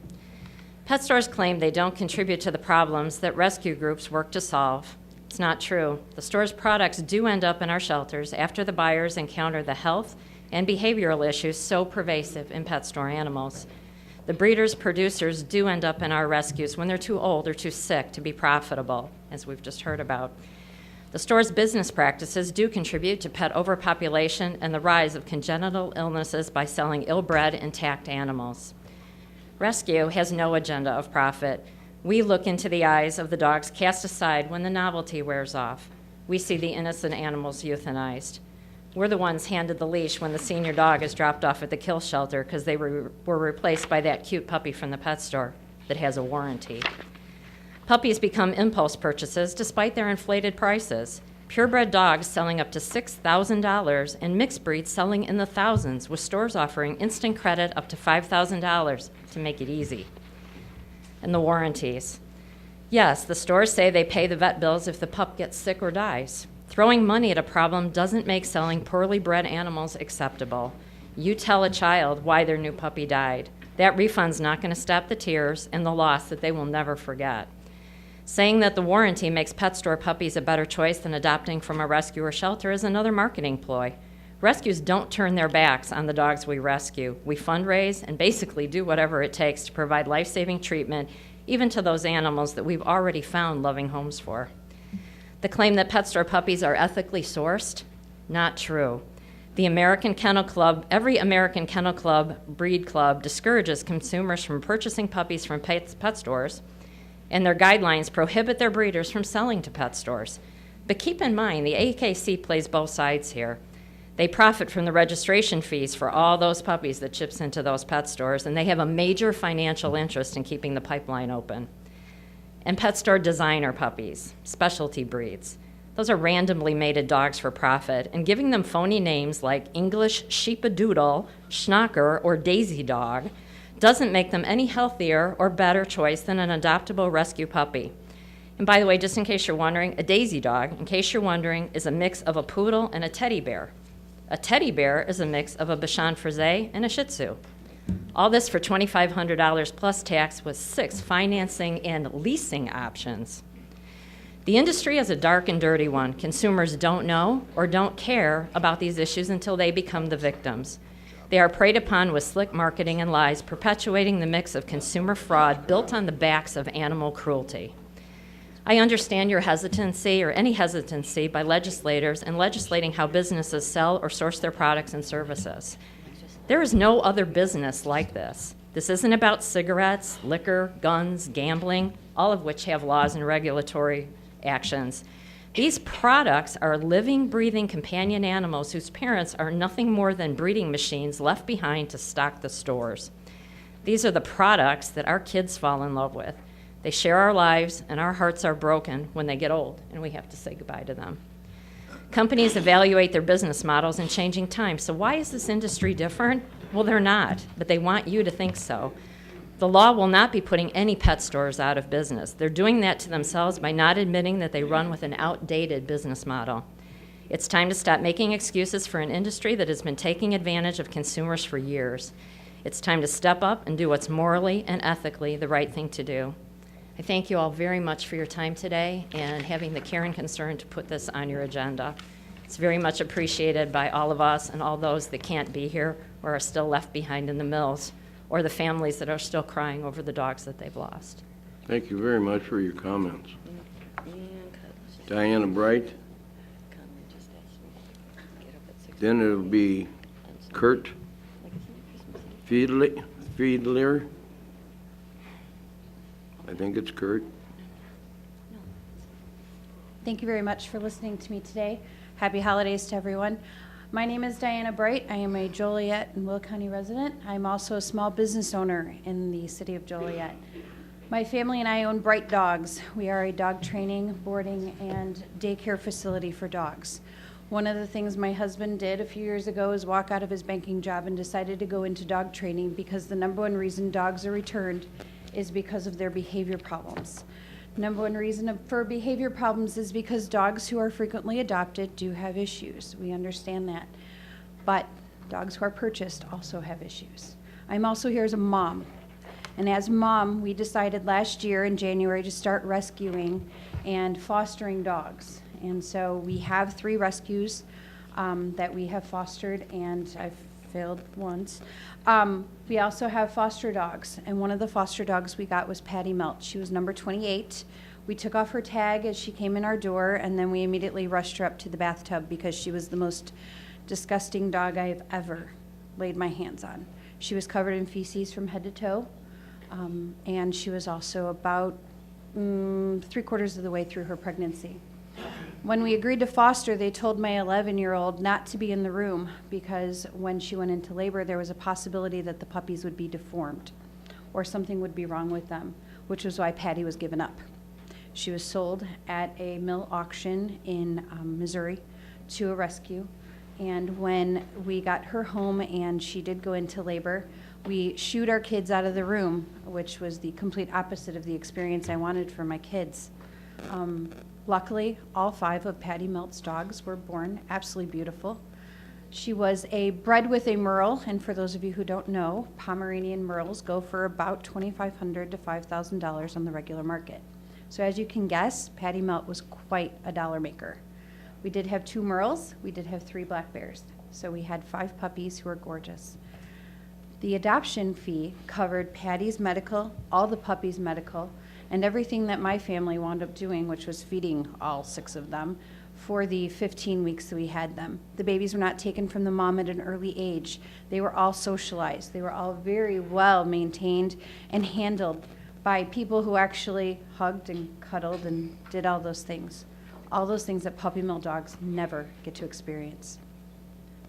Pet stores claim they don't contribute to the problems that rescue groups work to solve. It's not true. The store's products do end up in our shelters after the buyers encounter the health and behavioral issues so pervasive in pet store animals. The breeders, producers do end up in our rescues when they're too old or too sick to be profitable, as we've just heard about. The store's business practices do contribute to pet overpopulation and the rise of congenital illnesses by selling ill-bred, intact animals. Rescue has no agenda of profit. We look into the eyes of the dogs cast aside when the novelty wears off. We see the innocent animals euthanized. We're the ones handed the leash when the senior dog is dropped off at the kill shelter because they were replaced by that cute puppy from the pet store that has a warranty. Puppies become impulse purchases despite their inflated prices. Purebred dogs selling up to $6,000 and mixed breeds selling in the thousands, with stores offering instant credit up to $5,000 to make it easy. And the warranties. Yes, the stores say they pay the vet bills if the pup gets sick or dies. Throwing money at a problem doesn't make selling poorly bred animals acceptable. You tell a child why their new puppy died. That refund's not going to stop the tears and the loss that they will never forget. Saying that the warranty makes pet store puppies a better choice than adopting from a rescue or shelter is another marketing ploy. Rescues don't turn their backs on the dogs we rescue. We fundraise and basically do whatever it takes to provide life-saving treatment, even to those animals that we've already found loving homes for. The claim that pet store puppies are ethically sourced? Not true. The American Kennel Club, every American Kennel Club, breed club, discourages consumers from purchasing puppies from pet stores, and their guidelines prohibit their breeders from selling to pet stores. But keep in mind, the AKC plays both sides here. They profit from the registration fees for all those puppies that chips into those pet stores, and they have a major financial interest in keeping the pipeline open. And pet store designer puppies, specialty breeds. Those are randomly mated dogs for profit, and giving them phony names like English Sheepadoodle, Schnocker, or Daisy Dog doesn't make them any healthier or better choice than an adoptable rescue puppy. And by the way, just in case you're wondering, a Daisy Dog, in case you're wondering, is a mix of a poodle and a teddy bear. A teddy bear is a mix of a Bichon Frise and a Shih Tzu. All this for $2,500 plus tax with 6 financing and leasing options. The industry is a dark and dirty one. Consumers don't know or don't care about these issues until they become the victims. They are preyed upon with slick marketing and lies, perpetuating the mix of consumer fraud built on the backs of animal cruelty. I understand your hesitancy, or any hesitancy, by legislators in legislating how businesses sell or source their products and services. There is no other business like this. This isn't about cigarettes, liquor, guns, gambling, all of which have laws and regulatory actions. These products are living, breathing companion animals whose parents are nothing more than breeding machines left behind to stock the stores. These are the products that our kids fall in love with. They share our lives, and our hearts are broken when they get old, and we have to say goodbye to them. Companies evaluate their business models in changing times. So why is this industry different? Well, they're not, but they want you to think so. The law will not be putting any pet stores out of business. They're doing that to themselves by not admitting that they run with an outdated business model. It's time to stop making excuses for an industry that has been taking advantage of consumers for years. It's time to step up and do what's morally and ethically the right thing to do. I thank you all very much for your time today and having the care and concern to put this on your agenda. It's very much appreciated by all of us and all those that can't be here or are still left behind in the mills, or the families that are still crying over the dogs that they've lost. Thank you very much for your comments. Diana Bright. Then it'll be Kurt Fiedler. I think it's Kurt. Thank you very much for listening to me today. Happy holidays to everyone. My name is Diana Bright. I am a Joliet and Will County resident. I'm also a small business owner in the city of Joliet. My family and I own Bright Dogs. We are a dog training, boarding, and daycare facility for dogs. One of the things my husband did a few years ago is walk out of his banking job and decided to go into dog training because the number one reason dogs are returned is because of their behavior problems. Number one reason for behavior problems is because dogs who are frequently adopted do have issues. We understand that. But dogs who are purchased also have issues. I'm also here as a mom. And as mom, we decided last year in January to start rescuing and fostering dogs. And so we have 3 rescues that we have fostered, and I've failed once. We also have foster dogs, and one of the foster dogs we got was Patty Melt. She was number 28. We took off her tag as she came in our door, and then we immediately rushed her up to the bathtub because she was the most disgusting dog I've ever laid my hands on. She was covered in feces from head to toe, and she was also about 3/4 of the way through her pregnancy. When we agreed to foster, they told my 11-year-old not to be in the room because when she went into labor, there was a possibility that the puppies would be deformed or something would be wrong with them, which was why Patty was given up. She was sold at a mill auction in Missouri to a rescue. And when we got her home and she did go into labor, we shooed our kids out of the room, which was the complete opposite of the experience I wanted for my kids. Luckily, all 5 of Patty Melt's dogs were born absolutely beautiful. She was bred with a Merle, and for those of you who don't know, Pomeranian Merles go for about $2,500 to $5,000 on the regular market. So as you can guess, Patty Melt was quite a dollar maker. We did have 2 Merles, we did have 3 Black Bears, so we had 5 puppies who were gorgeous. The adoption fee covered Patty's medical, all the puppies' medical, and everything that my family wound up doing, which was feeding all 6 of them for the 15 weeks that we had them. The babies were not taken from the mom at an early age. They were all socialized. They were all very well maintained and handled by people who actually hugged and cuddled and did all those things that puppy mill dogs never get to experience.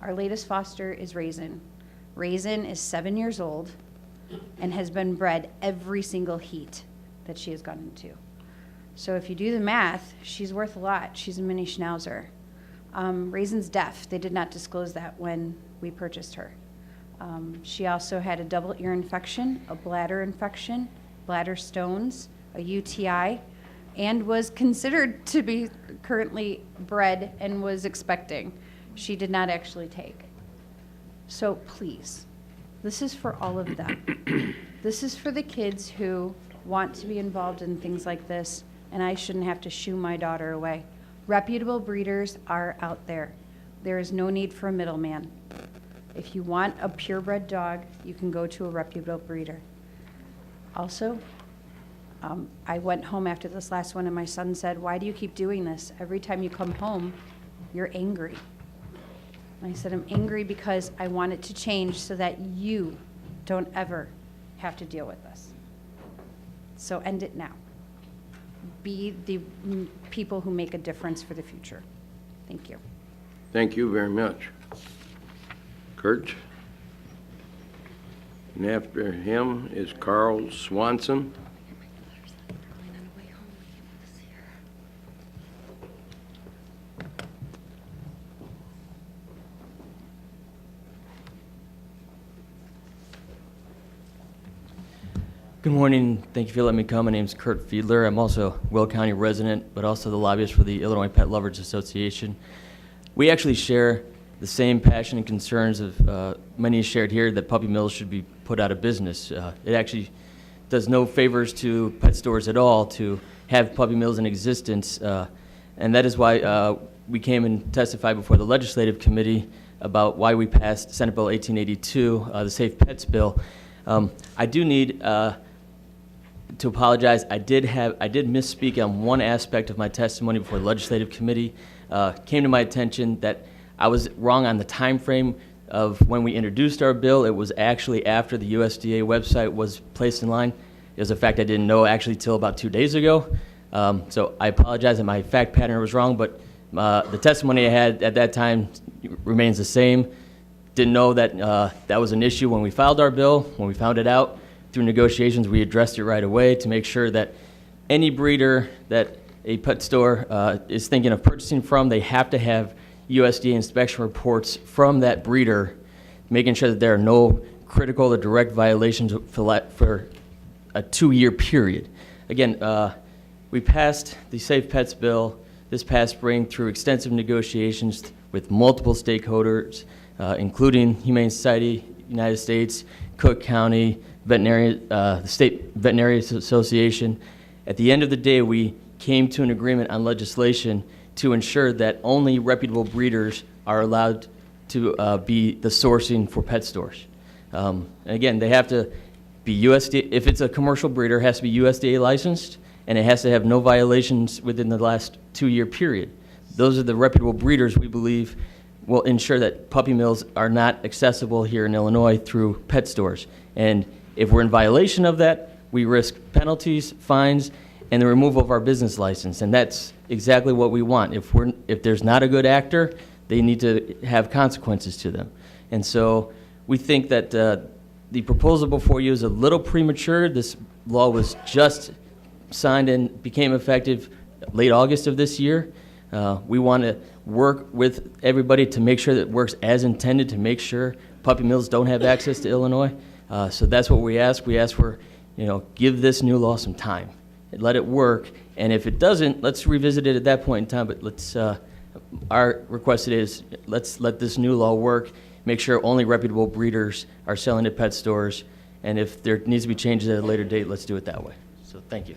Our latest foster is Raisin. Raisin is 7 years old and has been bred every single heat that she has gone into. So if you do the math, she's worth a lot. She's a mini schnauzer. Raisin's deaf. They did not disclose that when we purchased her. She also had a double ear infection, a bladder infection, bladder stones, a UTI, and was considered to be currently bred and was expecting. She did not actually take. So please, this is for all of them. This is for the kids who want to be involved in things like this, and I shouldn't have to shoo my daughter away. Reputable breeders are out there. There is no need for a middleman. If you want a purebred dog, you can go to a reputable breeder. Also, I went home after this last one, and my son said, "Why do you keep doing this? Every time you come home, you're angry." And I said, "I'm angry because I want it to change so that you don't ever have to deal with this. So end it now. Be the people who make a difference for the future." Thank you. Thank you very much. Kurt? And after him is Carl Swanson. Good morning. Thank you for letting me come. My name is Kurt Fiedler. I'm also a Will County resident, but also the lobbyist for the Illinois Pet Lovers Association. We actually share the same passion and concerns of many shared here that puppy mills should be put out of business. It actually does no favors to pet stores at all to have puppy mills in existence, and that is why we came and testified before the Legislative Committee about why we passed Senate Bill 1882, the Safe Pets Bill. I do need to apologize. I did misspeak on one aspect of my testimony before the Legislative Committee. Came to my attention that I was wrong on the time frame of when we introduced our bill. It was actually after the USDA website was placed in line. It was a fact I didn't know actually till about 2 days ago. So I apologize that my fact pattern was wrong, but the testimony I had at that time remains the same. Didn't know that that was an issue when we filed our bill. When we found it out through negotiations, we addressed it right away to make sure that any breeder that a pet store is thinking of purchasing from, they have to have USDA inspection reports from that breeder, making sure that there are no critical or direct violations for a 2-year period. Again, we passed the Safe Pets bill this past spring through extensive negotiations with multiple stakeholders, including Humane Society, United States, Cook County, the State Veterinary Association. At the end of the day, we came to an agreement on legislation to ensure that only reputable breeders are allowed to be the sourcing for pet stores. And again, they have to be USDA, if it's a commercial breeder, it has to be USDA licensed, and it has to have no violations within the last 2-year period. Those are the reputable breeders we believe will ensure that puppy mills are not accessible here in Illinois through pet stores. And if we're in violation of that, we risk penalties, fines, and the removal of our business license. And that's exactly what we want. If there's not a good actor, they need to have consequences to them. And so we think that the proposal before you is a little premature. This law was just signed and became effective late August of this year. We want to work with everybody to make sure that it works as intended, to make sure puppy mills don't have access to Illinois. So that's what we ask. We ask for, give this new law some time. Let it work. And if it doesn't, let's revisit it at that point in time. But our request is let's let this new law work, make sure only reputable breeders are selling at pet stores. And if there needs to be changes at a later date, let's do it that way. So thank you.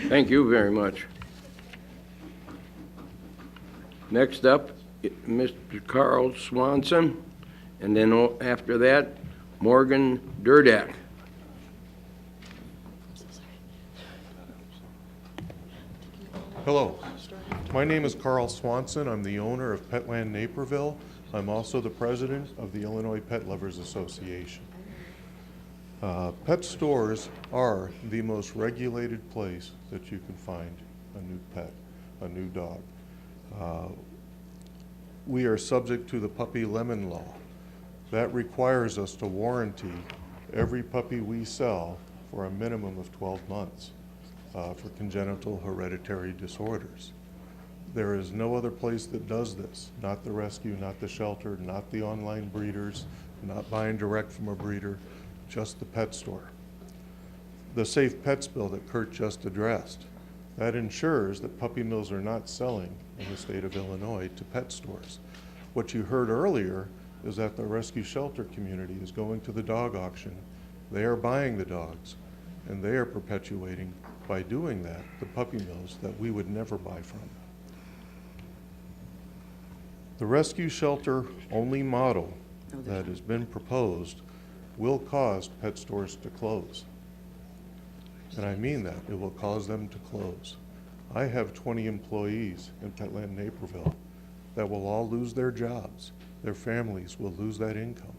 Thank you very much. Next up, Mr. Carl Swanson, and then after that, Morgan Durdak. Hello, my name is Carl Swanson. I'm the owner of Petland Naperville. I'm also the president of the Illinois Pet Lovers Association. Pet stores are the most regulated place that you can find a new pet, a new dog. We are subject to the puppy lemon law. That requires us to warranty every puppy we sell for a minimum of 12 months for congenital hereditary disorders. There is no other place that does this, not the rescue, not the shelter, not the online breeders, not buying direct from a breeder, just the pet store. The Safe Pets bill that Kurt just addressed, that ensures that puppy mills are not selling in the state of Illinois to pet stores. What you heard earlier is that the rescue shelter community is going to the dog auction. They are buying the dogs, and they are perpetuating, by doing that, the puppy mills that we would never buy from. The rescue shelter only model that has been proposed will cause pet stores to close. And I mean that, it will cause them to close. I have 20 employees in Petland Naperville that will all lose their jobs. Their families will lose that income.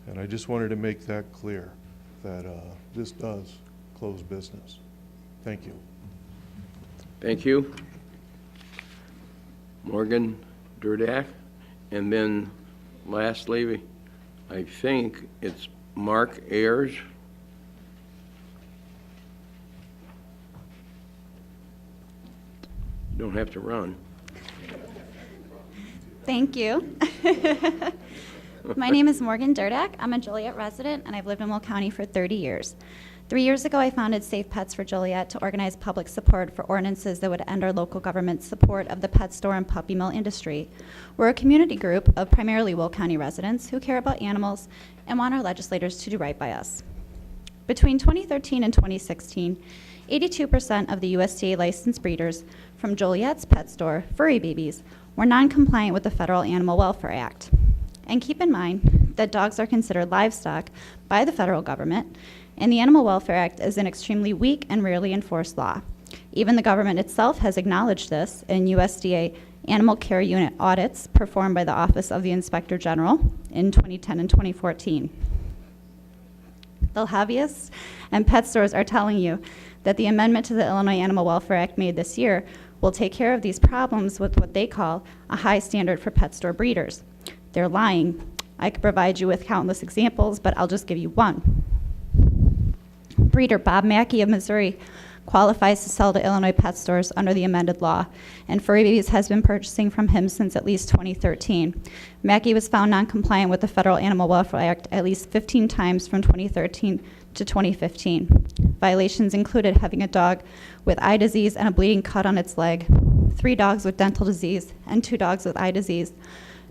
And I just wanted to make that clear, that this does close business. Thank you. Thank you. Morgan Durdak. And then lastly, I think it's Mark Ayers. You don't have to run. Thank you. My name is Morgan Durdak. I'm a Joliet resident, and I've lived in Will County for 30 years. 3 years ago, I founded Safe Pets for Joliet to organize public support for ordinances that would end our local government's support of the pet store and puppy mill industry. We're a community group of primarily Will County residents who care about animals and want our legislators to do right by us. Between 2013 and 2016, 82% of the USDA licensed breeders from Joliet's pet store, Furry Babies, were non-compliant with the Federal Animal Welfare Act. And keep in mind that dogs are considered livestock by the federal government, and the Animal Welfare Act is an extremely weak and rarely enforced law. Even the government itself has acknowledged this in USDA animal care unit audits performed by the Office of the Inspector General in 2010 and 2014. The hobbyists and pet stores are telling you that the amendment to the Illinois Animal Welfare Act made this year will take care of these problems with what they call a high standard for pet store breeders. They're lying. I could provide you with countless examples, but I'll just give you one. Breeder Bob Mackey of Missouri qualifies to sell to Illinois pet stores under the amended law, and Furry Babies has been purchasing from him since at least 2013. Mackie was found non-compliant with the Federal Animal Welfare Act at least 15 times from 2013 to 2015. Violations included having a dog with eye disease and a bleeding cut on its leg, 3 dogs with dental disease, and 2 dogs with eye disease,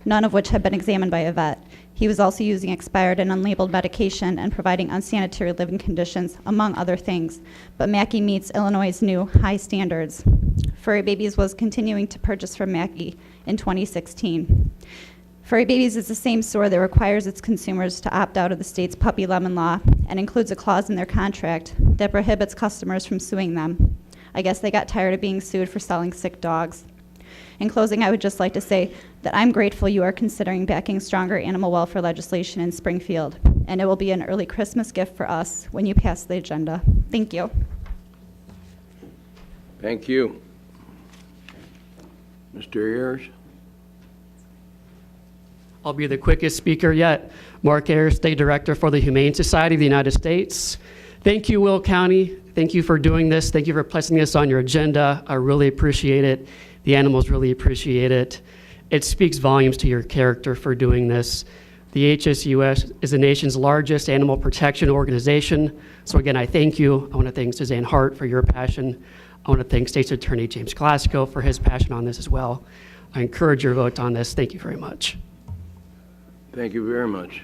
none of which had been examined by a vet. He was also using expired and unlabeled medication and providing unsanitary living conditions, among other things. But Mackie meets Illinois' new high standards. Furry Babies was continuing to purchase from Mackie in 2016. Furry Babies is the same store that requires its consumers to opt out of the state's puppy lemon law and includes a clause in their contract that prohibits customers from suing them. I guess they got tired of being sued for selling sick dogs. In closing, I would just like to say that I'm grateful you are considering backing stronger animal welfare legislation in Springfield, and it will be an early Christmas gift for us when you pass the agenda. Thank you. Thank you. Mr. Ayers? I'll be the quickest speaker yet. Mark Ayers, State Director for the Humane Society of the United States. Thank you, Will County. Thank you for doing this. Thank you for placing this on your agenda. I really appreciate it. The animals really appreciate it. It speaks volumes to your character for doing this. The HSUS is the nation's largest animal protection organization. So again, I thank you. I want to thank Suzanne Hart for your passion. I want to thank State's Attorney James Glasgow for his passion on this as well. I encourage your vote on this. Thank you very much. Thank you very much.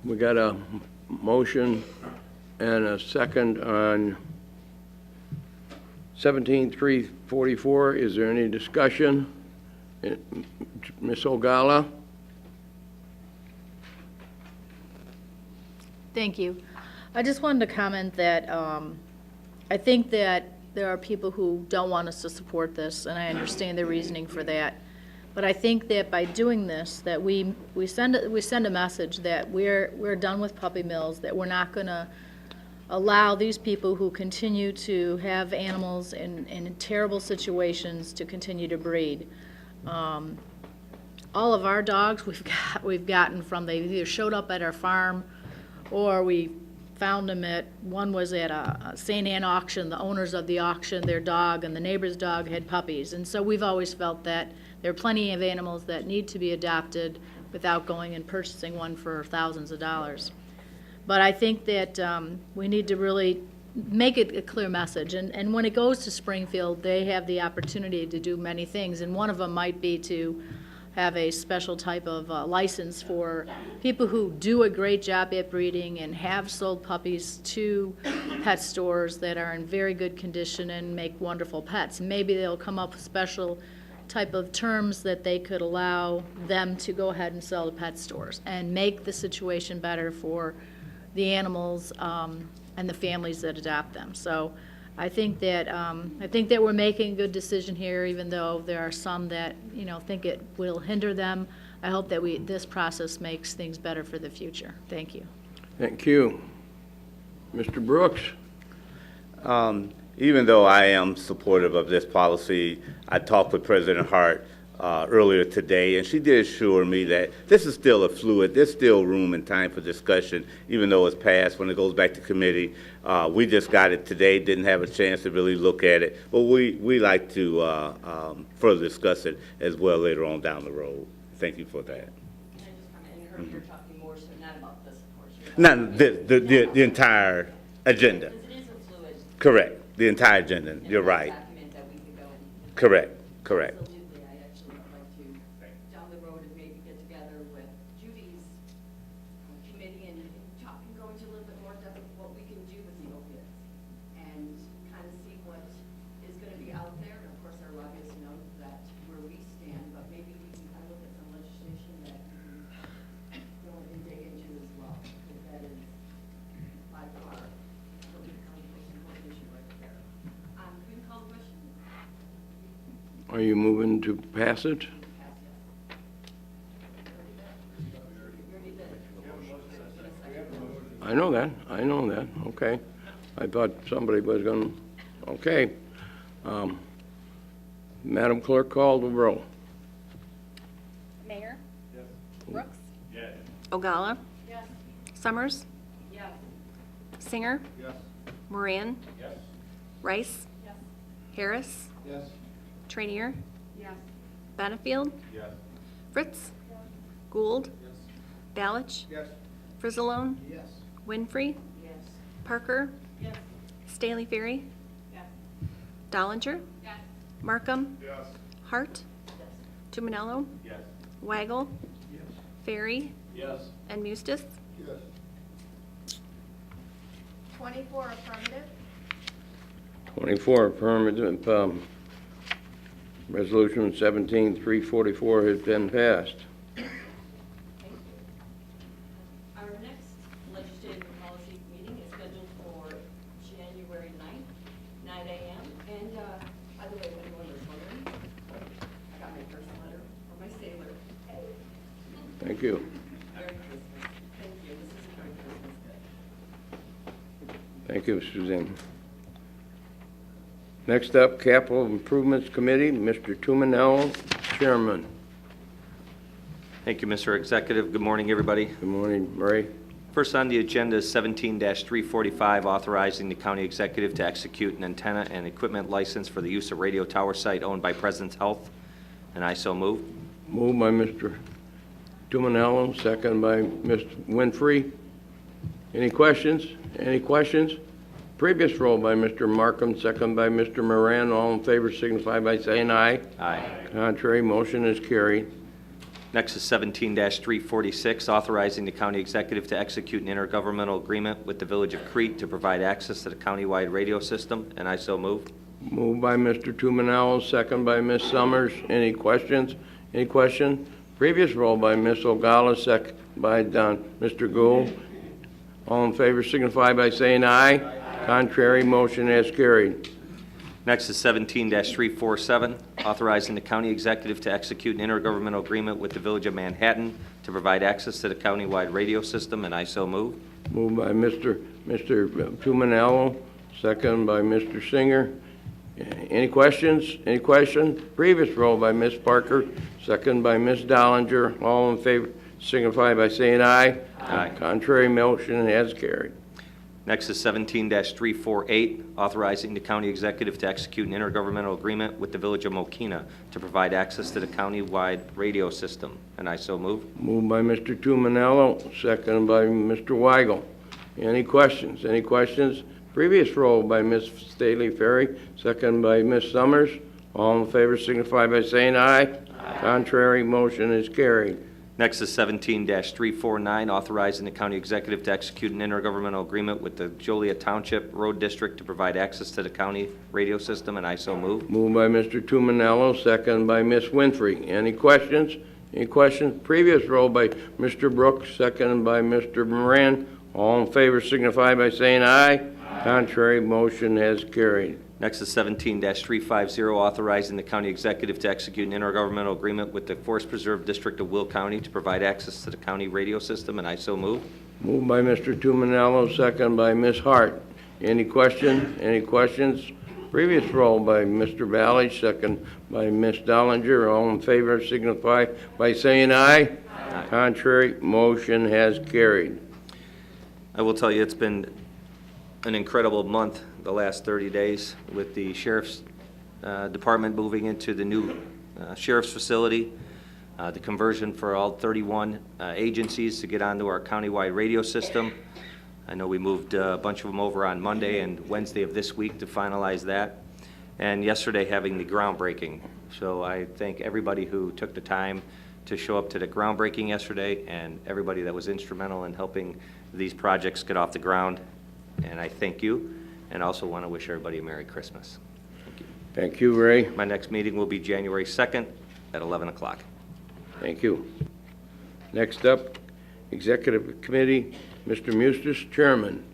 We got a motion and a second on 17-344. Is there any discussion? Ms. Ogala? Thank you. I just wanted to comment that I think that there are people who don't want us to support this, and I understand their reasoning for that. But I think that by doing this, that we send a message that we're done with puppy mills, that we're not going to allow these people who continue to have animals in terrible situations to continue to breed. All of our dogs we've gotten from, they either showed up at our farm or we found them one was at a St. Anne auction. The owners of the auction, their dog and the neighbor's dog had puppies. And so we've always felt that there are plenty of animals that need to be adopted without going and purchasing one for thousands of dollars. But I think that we need to really make it a clear message. And when it goes to Springfield, they have the opportunity to do many things. And one of them might be to have a special type of license for people who do a great job at breeding and have sold puppies to pet stores that are in very good condition and make wonderful pets. Maybe they'll come up with special type of terms that they could allow them to go ahead and sell to pet stores and make the situation better for the animals and the families that adopt them. So I think that we're making a good decision here, even though there are some that think it will hinder them. I hope that this process makes things better for the future. Thank you. Thank you. Mr. Brooks? Even though I am supportive of this policy, I talked with President Hart earlier today, and she did assure me that this is still a fluid, there's still room and time for discussion, even though it's passed when it goes back to committee. We just got it today, didn't have a chance to really look at it, but we like to further discuss it as well later on down the road. Thank you for that. You're talking more so not about this, of course. Not the entire agenda. Because it is a fluid. Correct. The entire agenda. You're right. Document that we can go and Correct. Correct. absolutely, I actually would like to down the road and maybe get together with Judy's committee and go into a little bit more depth of what we can do with the opiates and kind of see what is going to be out there. And of course, our lobbyists know that where we stand, but maybe we can kind of look at some legislation that we can go and dig into as well, because that is by far what we call the most important issue right there. You can call the question. Are you moving to pass it? I know that. Okay. I thought somebody was going to, okay. Madam Clerk, call the roll. Mayor? Yes. Brooks? Yes. Ogalla? Yes. Summers? Yes. Singer? Yes. Moran? Yes. Rice? Yes. Harris? Yes. Trainier? Yes. Benefield? Yes. Fritz? Gould? Yes. Balich? Yes. Frizzalone? Yes. Winfrey? Yes. Parker? Yes. Staley Ferry? Yes. Dollinger? Yes. Markham? Yes. Hart? Yes. Tumanello? Yes. Waggle? Yes. Ferry? Yes. And Mustis? Yes. 24 affirmative. 24 affirmative. Resolution 17344 has been passed. Our next legislative policy meeting is scheduled for January 9th, 9 a.m. And by the way, if anyone was wondering, I got my first letter from my sailor. Thank you. Merry Christmas. Thank you. This is a great Christmas gift. Thank you, Suzanne. Next up, Capital Improvements Committee, Mr. Tumanello, Chairman. Thank you, Mr. Executive. Good morning, everybody. Good morning, Ray. First on the agenda is 17-345, authorizing the county executive to execute an antenna and equipment license for the use of radio tower site owned by President's Health, and I so move. Moved by Mr. Tumanello, second by Ms. Winfrey. Any questions? Any questions? Previous roll by Mr. Markham, second by Mr. Moran. All in favor signify by saying aye. Aye. Contrary, motion is carried. Next is 17-346, authorizing the county executive to execute an intergovernmental agreement with the Village of Crete to provide access to the countywide radio system, and I so move. Moved by Mr. Tumanello, second by Ms. Summers. Any questions? Any question? Previous roll by Ms. Ogalla, second by Mr. Gould. All in favor signify by saying aye. Contrary, motion is carried. Next is 17-347, authorizing the county executive to execute an intergovernmental agreement with the Village of Manhattan to provide access to the countywide radio system, and I so move. Moved by Mr. Tumanello, second by Mr. Singer. Any questions? Any questions? Previous roll by Ms. Parker, second by Ms. Dollinger. All in favor signify by saying aye. Aye. Contrary, motion has carried. Next is 17-348, authorizing the county executive to execute an intergovernmental agreement with the Village of Mokina to provide access to the countywide radio system, and I so move. Moved by Mr. Tumanello, second by Mr. Weigel. Any questions? Any questions? Previous roll by Ms. Staley Ferry, second by Ms. Summers. All in favor signify by saying aye. Aye. Contrary, motion is carried. Next is 17-349, authorizing the county executive to execute an intergovernmental agreement with the Joliet Township Road District to provide access to the county radio system, and I so move. Moved by Mr. Tumanello, second by Ms. Winfrey. Any questions? Any questions? Previous roll by Mr. Brooks, second by Mr. Moran. All in favor signify by saying aye. Aye. Contrary, motion has carried. Next is 17-350, authorizing the county executive to execute an intergovernmental agreement with the Forest Preserve District of Will County to provide access to the county radio system, and I so move. Moved by Mr. Tumanello, second by Ms. Hart. Any question? Any questions? Previous roll by Mr. Balich, second by Ms. Dollinger. All in favor signify by saying aye. Aye. Contrary, motion has carried. I will tell you, it's been an incredible month, the last 30 days, with the Sheriff's Department moving into the new Sheriff's facility, the conversion for all 31 agencies to get onto our countywide radio system. I know we moved a bunch of them over on Monday and Wednesday of this week to finalize that, and yesterday having the groundbreaking. So I thank everybody who took the time to show up to the groundbreaking yesterday and everybody that was instrumental in helping these projects get off the ground. And I thank you, and also want to wish everybody a Merry Christmas. Thank you. Thank you, Ray. My next meeting will be January 2nd at 11 o'clock. Thank you. Next up, Executive Committee, Mr. Mustis, Chairman.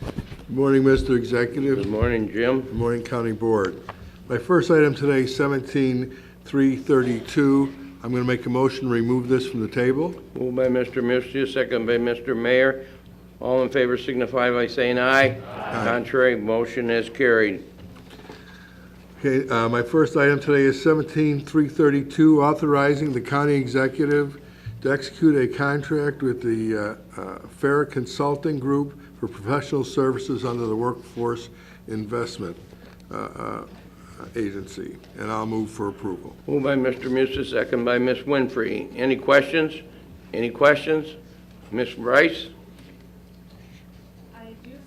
Good morning, Mr. Executive. Good morning, Jim. Good morning, County Board. My first item today, 17-332. I'm going to make a motion to remove this from the table. Moved by Mr. Mustis, second by Mr. Mayor. All in favor signify by saying aye. Aye. Contrary, motion is carried. Okay, my first item today is 17332, authorizing the county executive to execute a contract with the FAIR Consulting Group for professional services under the Workforce Investment Agency, and I'll move for approval. Moved by Mr. Musa, second by Ms. Winfrey. Any questions? Any questions? Ms. Rice?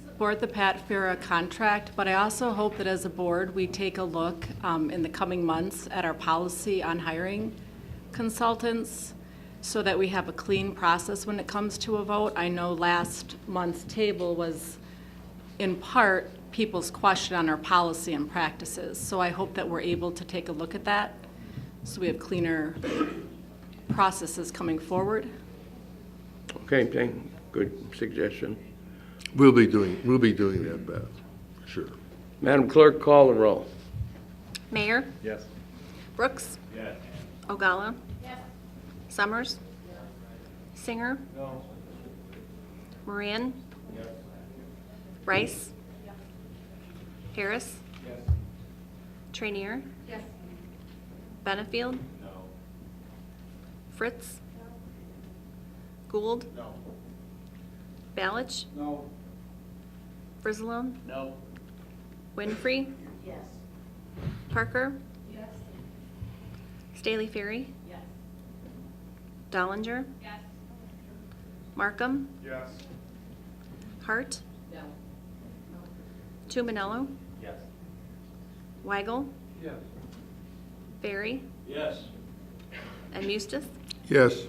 Support the Pat Farah contract, but I also hope that as a board, we take a look in the coming months at our policy on hiring consultants so that we have a clean process when it comes to a vote. I know last month's table was in part people's question on our policy and practices. So I hope that we're able to take a look at that so we have cleaner processes coming forward. Okay, good suggestion. We'll be doing that, Beth. Sure. Madam Clerk, call the roll. Mayor? Yes. Brooks? Yes. Ogalla? Summers? Singer? No. Moran? Yes. Rice? Harris? Yes. Trainier? Yes. Benefield? No. Fritz? Gould? No. Balich? No. Frizzalone? No. Winfrey? Yes. Parker? Yes. Staley Ferry? Yes. Dollinger? Yes. Markham? Yes. Hart? No. Tuminello? Yes. Weigel? Yes. Barry? Yes. And Mustis? Yes.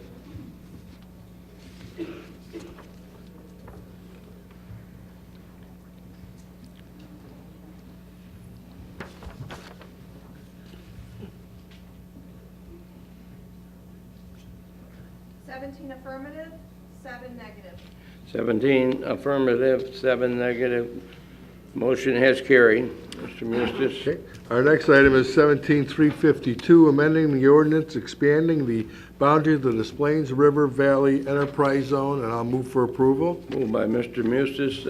Affirmative, 7 negative. 17 affirmative, 7 negative. Motion has carried. Mr. Mustis? Okay. Our next item is 17352, amending the ordinance expanding the boundary of the Des Plaines River Valley Enterprise Zone, and I'll move for approval. Moved by Mr. Mustis,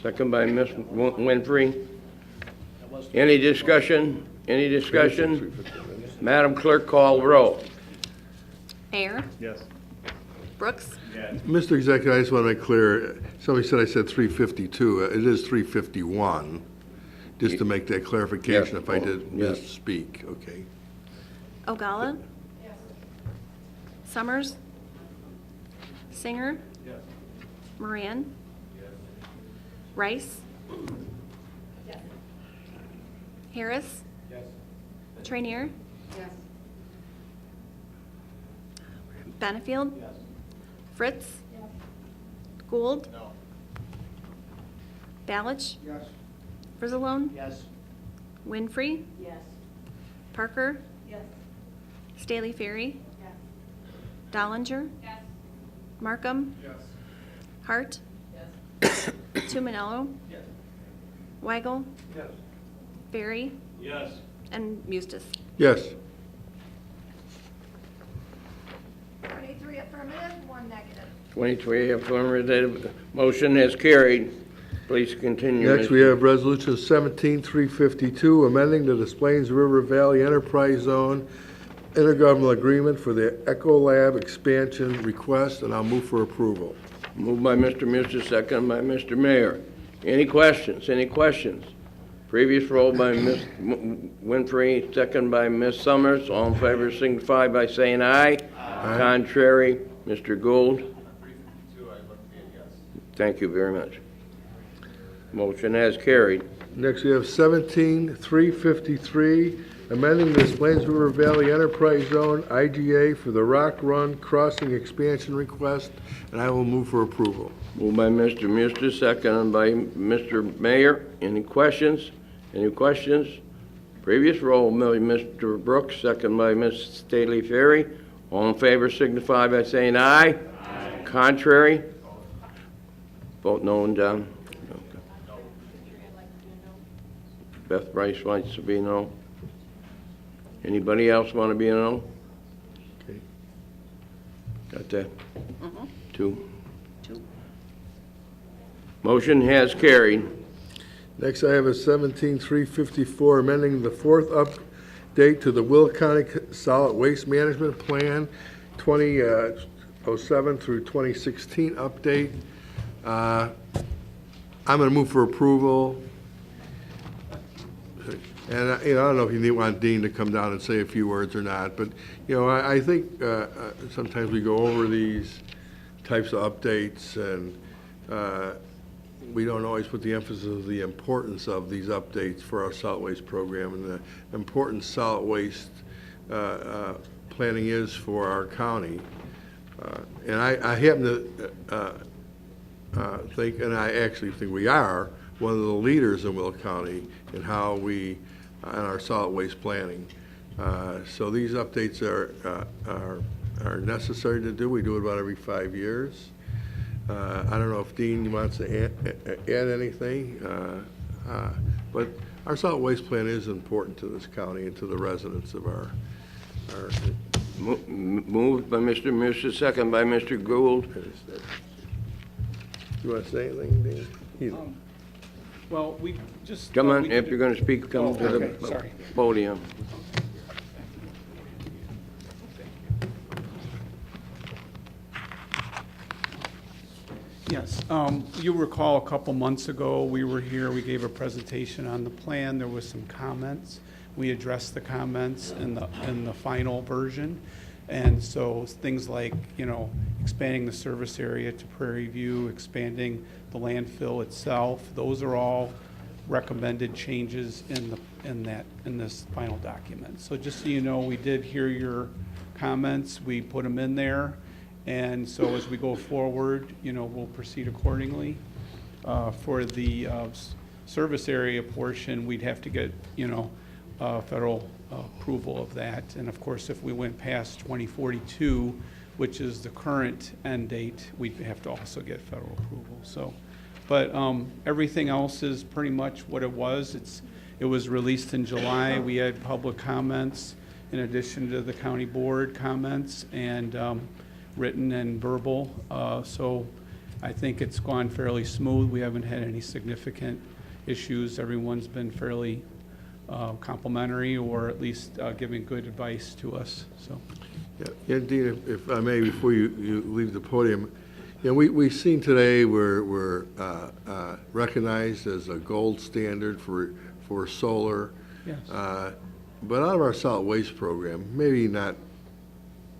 second by Ms. Winfrey. Any discussion? Any discussion? Madam Clerk, call the roll. Mayor? Yes. Brooks? Yes. Mr. Executive, I just want to make clear, somebody said I said 352. It is 351, just to make that clarification if I did Yes. misspeak, okay? Ogalla? Yes. Summers? Singer? Yes. Moran? Yes. Rice? Yes. Harris? Yes. Trainier? Yes. Benefield? Yes. Fritz? Yes. Gould? No. Balich? Yes. Frizzalone? Yes. Winfrey? Yes. Parker? Yes. Staley Ferry? Yes. Dollinger? Yes. Markham? Yes. Hart? Yes. Tuminello? Yes. Weigel? Yes. Barry? Yes. And Mustis? Yes. 23 affirmative, 1 negative. 23 affirmative. Motion has carried. Please continue. Next, we have Resolution 17352, amending the Des Plaines River Valley Enterprise Zone intergovernmental agreement for the Echo Lab expansion request, and I'll move for approval. Moved by Mr. Mustis, second by Mr. Mayor. Any questions? Any questions? Previous roll by Ms. Winfrey, second by Ms. Summers. All in favor signify by saying aye. Aye. Contrary, Mr. Gould. Thank you very much. Motion has carried. Next, we have 17353, amending the Des Plaines River Valley Enterprise Zone, IGA, for the Rock Run Crossing expansion request, and I will move for approval. Moved by Mr. Mustis, second by Mr. Mayor. Any questions? Any questions? Previous roll, Mr. Brooks, second by Ms. Staley Ferry. All in favor signify by saying aye. Aye. Contrary? Vote no and down. Okay. Beth Rice wants to be no. Anybody else want to be a no? Okay. Got that? Mm-hmm. Two. Motion has carried. Next, I have a 17-354, amending the fourth update to the Will County Solid Waste Management Plan, 2007 through 2016 update. I'm going to move for approval. And I don't know if you want Dean to come down and say a few words or not, but I think sometimes we go over these types of updates, and we don't always put the emphasis of the importance of these updates for our solid waste program and the importance solid waste planning is for our county. And I happen to think, and I actually think we are, one of the leaders in Will County in how we, in our solid waste planning. So these updates are necessary to do. We do it about every 5 years. I don't know if Dean wants to add anything, but our solid waste plan is important to this county and to the residents of our Moved by Mr. Musa, second by Mr. Gould. Do you want to say anything, Dean? Well, we just... Come on, if you're going to speak, come to the podium. Yes, you recall a couple months ago, we were here, we gave a presentation on the plan, there was some comments. We addressed the comments in the final version. And so things like, expanding the service area to Prairie View, expanding the landfill itself, those are all recommended changes in this final document. So just so you know, we did hear your comments, we put them in there. And so as we go forward, we'll proceed accordingly. For the service area portion, we'd have to get, federal approval of that. And of course, if we went past 2042, which is the current end date, we'd have to also get federal approval. So, but everything else is pretty much what it was. It was released in July. We had public comments in addition to the county board comments, and written and verbal. So I think it's gone fairly smooth. We haven't had any significant issues. Everyone's been fairly complimentary, or at least giving good advice to us. So, yeah, Dean, if I may, before you leave the podium, we've seen today we're recognized as a gold standard for solar. Yes. But out of our solid waste program, maybe not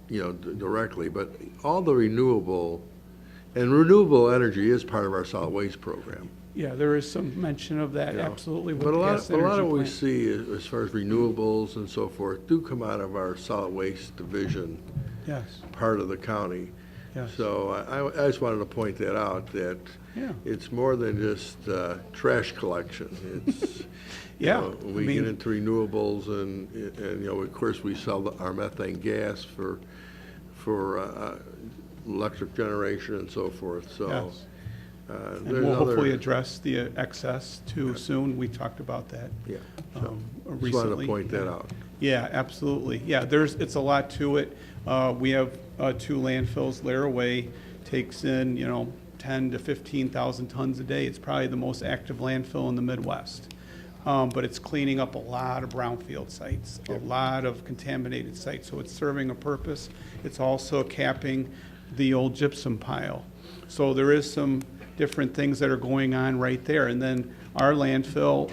directly, but all the renewable energy is part of our solid waste program. Yeah, there is some mention of that, absolutely. With But a lot of what we plant. see as far as renewables and so forth do come out of our solid waste division. Yes. Part of the county. Yes. So I just wanted to point that out, that it's more than just trash collection. It's we get into renewables, and of course we sell our methane gas for electric generation and so forth. So. Yes. And we'll hopefully address the excess too soon. We talked about that. Yeah. Recently. Just wanted to point that out. Yeah, absolutely. Yeah, it's a lot to it. We have 2 landfills. Laraway takes in 10 to 15,000 tons a day. It's probably the most active landfill in the Midwest. But it's cleaning up a lot of brownfield sites, a lot of contaminated sites. So it's serving a purpose. It's also capping the old gypsum pile. So there is some different things that are going on right there. And then our landfill,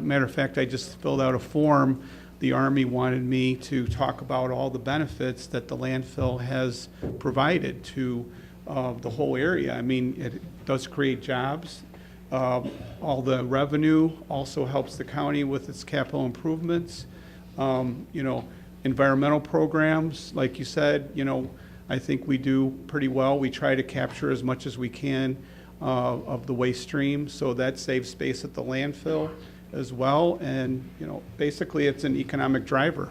matter of fact, I just filled out a form. The Army wanted me to talk about all the benefits that the landfill has provided to the whole area. I mean, it does create jobs. All the revenue also helps the county with its capital improvements. Environmental programs, like you said, I think we do pretty well. We try to capture as much as we can of the waste stream, so that saves space at the landfill as well. And basically, it's an economic driver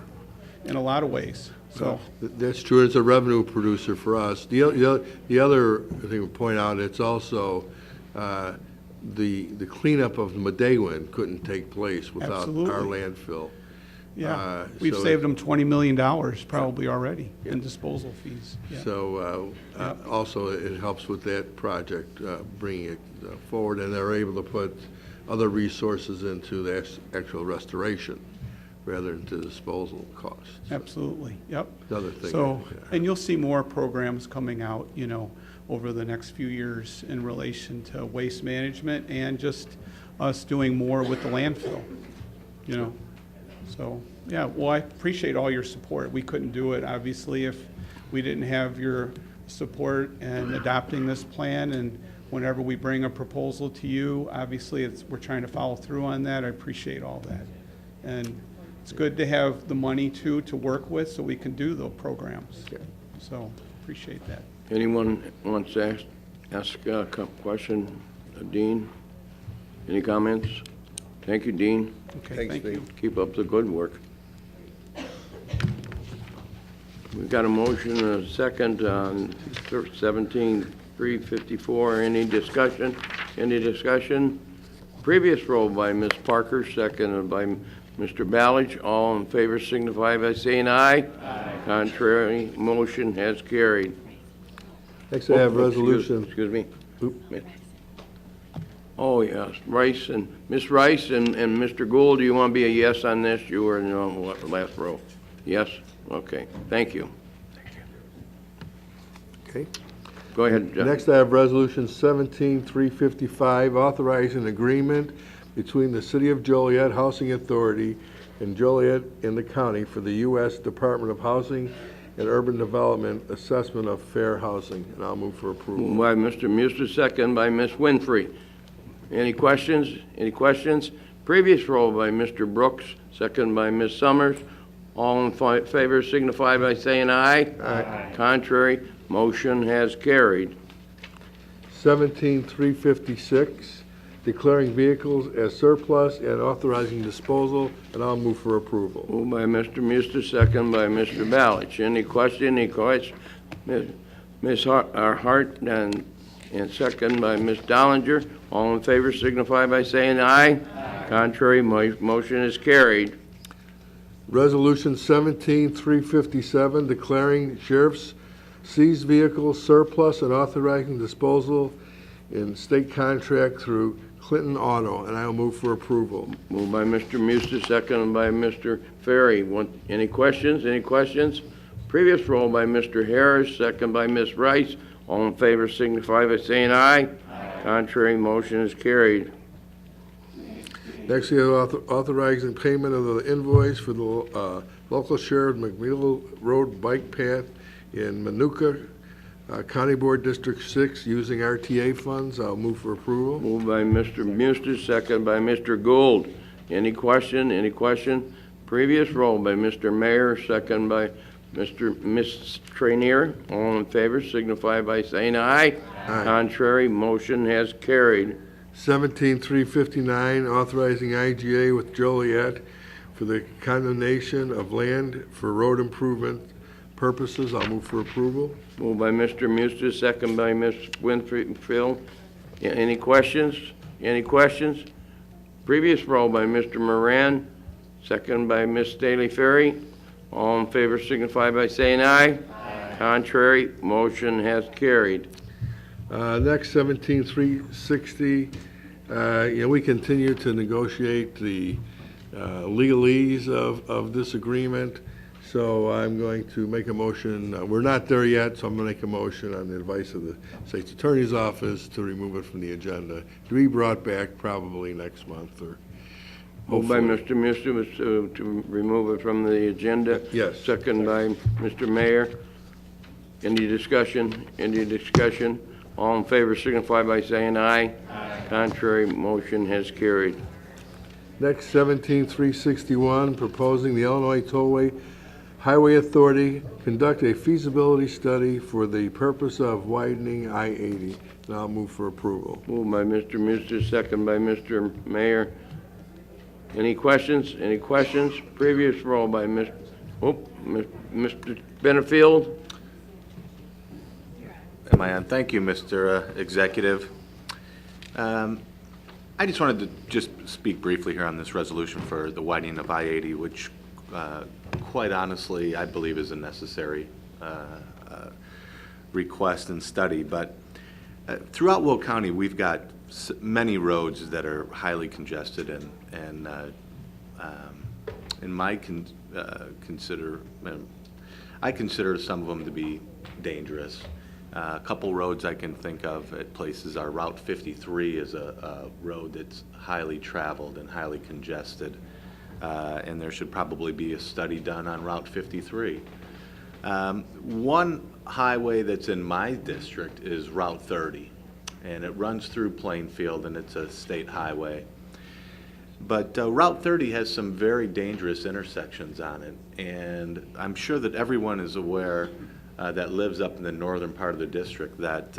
in a lot of ways. So that's true. It's a revenue producer for us. The other thing to point out, it's also the cleanup of Medewin couldn't take place without our landfill. Yeah, we've saved them $20 million probably already in disposal fees. Yeah. So also it helps with that project, bringing it forward, and they're able to put other resources into the actual restoration rather than to disposal costs. Absolutely, yep. Another thing. So, and you'll see more programs coming out, you know, over the next few years in relation to waste management and just us doing more with the landfill, you know. So, yeah, well, I appreciate all your support. We couldn't do it, obviously, if we didn't have your support in adopting this plan. And whenever we bring a proposal to you, obviously, we're trying to follow through on that. I appreciate all that. And it's good to have the money, too, to work with so we can do the programs. So, appreciate that. Anyone wants to ask a question? Dean? Any comments? Thank you, Dean. Okay, thank you. Keep up the good work. We've got a motion and a second on 17-354. Any discussion? Any discussion? Previous roll by Ms. Parker, seconded by Mr. Ballage. All in favor signify by saying aye. Aye. Contrary, motion has carried. Next, I have resolution. Excuse me. Oh, yes, Rice and Ms. Rice and Mr. Gould, do you want to be a yes on this? You were in the last row. Yes? Okay, thank you. Okay. Go ahead, John. Next, I have resolution 17-355, authorizing agreement between the City of Joliet Housing Authority and Joliet and the county for the U.S. Department of Housing and Urban Development assessment of fair housing, and I'll move for approval. Moved by Mr. Muster, second by Ms. Winfrey. Any questions? Any questions? Previous roll by Mr. Brooks, second by Ms. Summers. All in favor signify by saying aye. Aye. Contrary, motion has carried. 17-356, declaring vehicles as surplus and authorizing disposal, and I'll move for approval. Moved by Mr. Muster, second by Mr. Ballich. Any question? Any question? Ms. Hart and second by Ms. Dollinger. All in favor signify by saying aye. Aye. Contrary, motion is carried. Resolution 17-357, declaring sheriff's seized vehicles surplus and authorizing disposal in state contract through Clinton Auto, and I'll move for approval. Moved by Mr. Muster, second by Mr. Ferry. Any questions? Any questions? Previous roll by Mr. Harris, second by Ms. Rice. All in favor signify by saying aye. Aye. Contrary, motion is carried. Next, we have authorizing payment of the invoice for the local share of McNeil Road Bike Path in Manuka, County Board District 6, using RTA funds. I'll move for approval. Moved by Mr. Muster, second by Mr. Gould. Any question? Any question? Previous roll by Mr. Mayor, second by Ms. Trainier. All in favor signify by saying aye. Aye. Contrary, motion has carried. 17-359, authorizing IGA with Joliet for the condemnation of land for road improvement purposes. I'll move for approval. Moved by Mr. Muster, second by Ms. Winfield. Any questions? Any questions? Previous roll by Mr. Moran, second by Ms. Staley Ferry. All in favor signify by saying aye. Aye. Contrary, motion has carried. Next, 17-360, we continue to negotiate the legalese of this agreement, so I'm going to make a motion. We're not there yet, so I'm going to make a motion on the advice of the State's Attorney's Office to remove it from the agenda, to be brought back probably next month or moved by Mr. Muster to remove it from the agenda. Yes. Second by Mr. Mayor. Any discussion? Any discussion? All in favor signify by saying aye. Aye. Contrary, motion has carried. Next, 17-361, proposing the Illinois Tollway Highway Authority conduct a feasibility study for the purpose of widening I-80. And I'll move for approval. Moved by Mr. Muster, second by Mr. Mayor. Any questions? Any questions? Previous roll by Mr. Benefield. Am I on? Thank you, Mr. Executive. I just wanted to just speak briefly here on this resolution for the widening of I-80, which quite honestly I believe is a necessary request and study. But throughout Will County, we've got many roads that are highly congested and in my I consider some of them to be dangerous. A couple roads I can think of at places are Route 53 is a road that's highly traveled and highly congested, and there should probably be a study done on Route 53. One highway that's in my district is Route 30, and it runs through Plainfield, and it's a state highway. But Route 30 has some very dangerous intersections on it, and I'm sure that everyone is aware that lives up in the northern part of the district that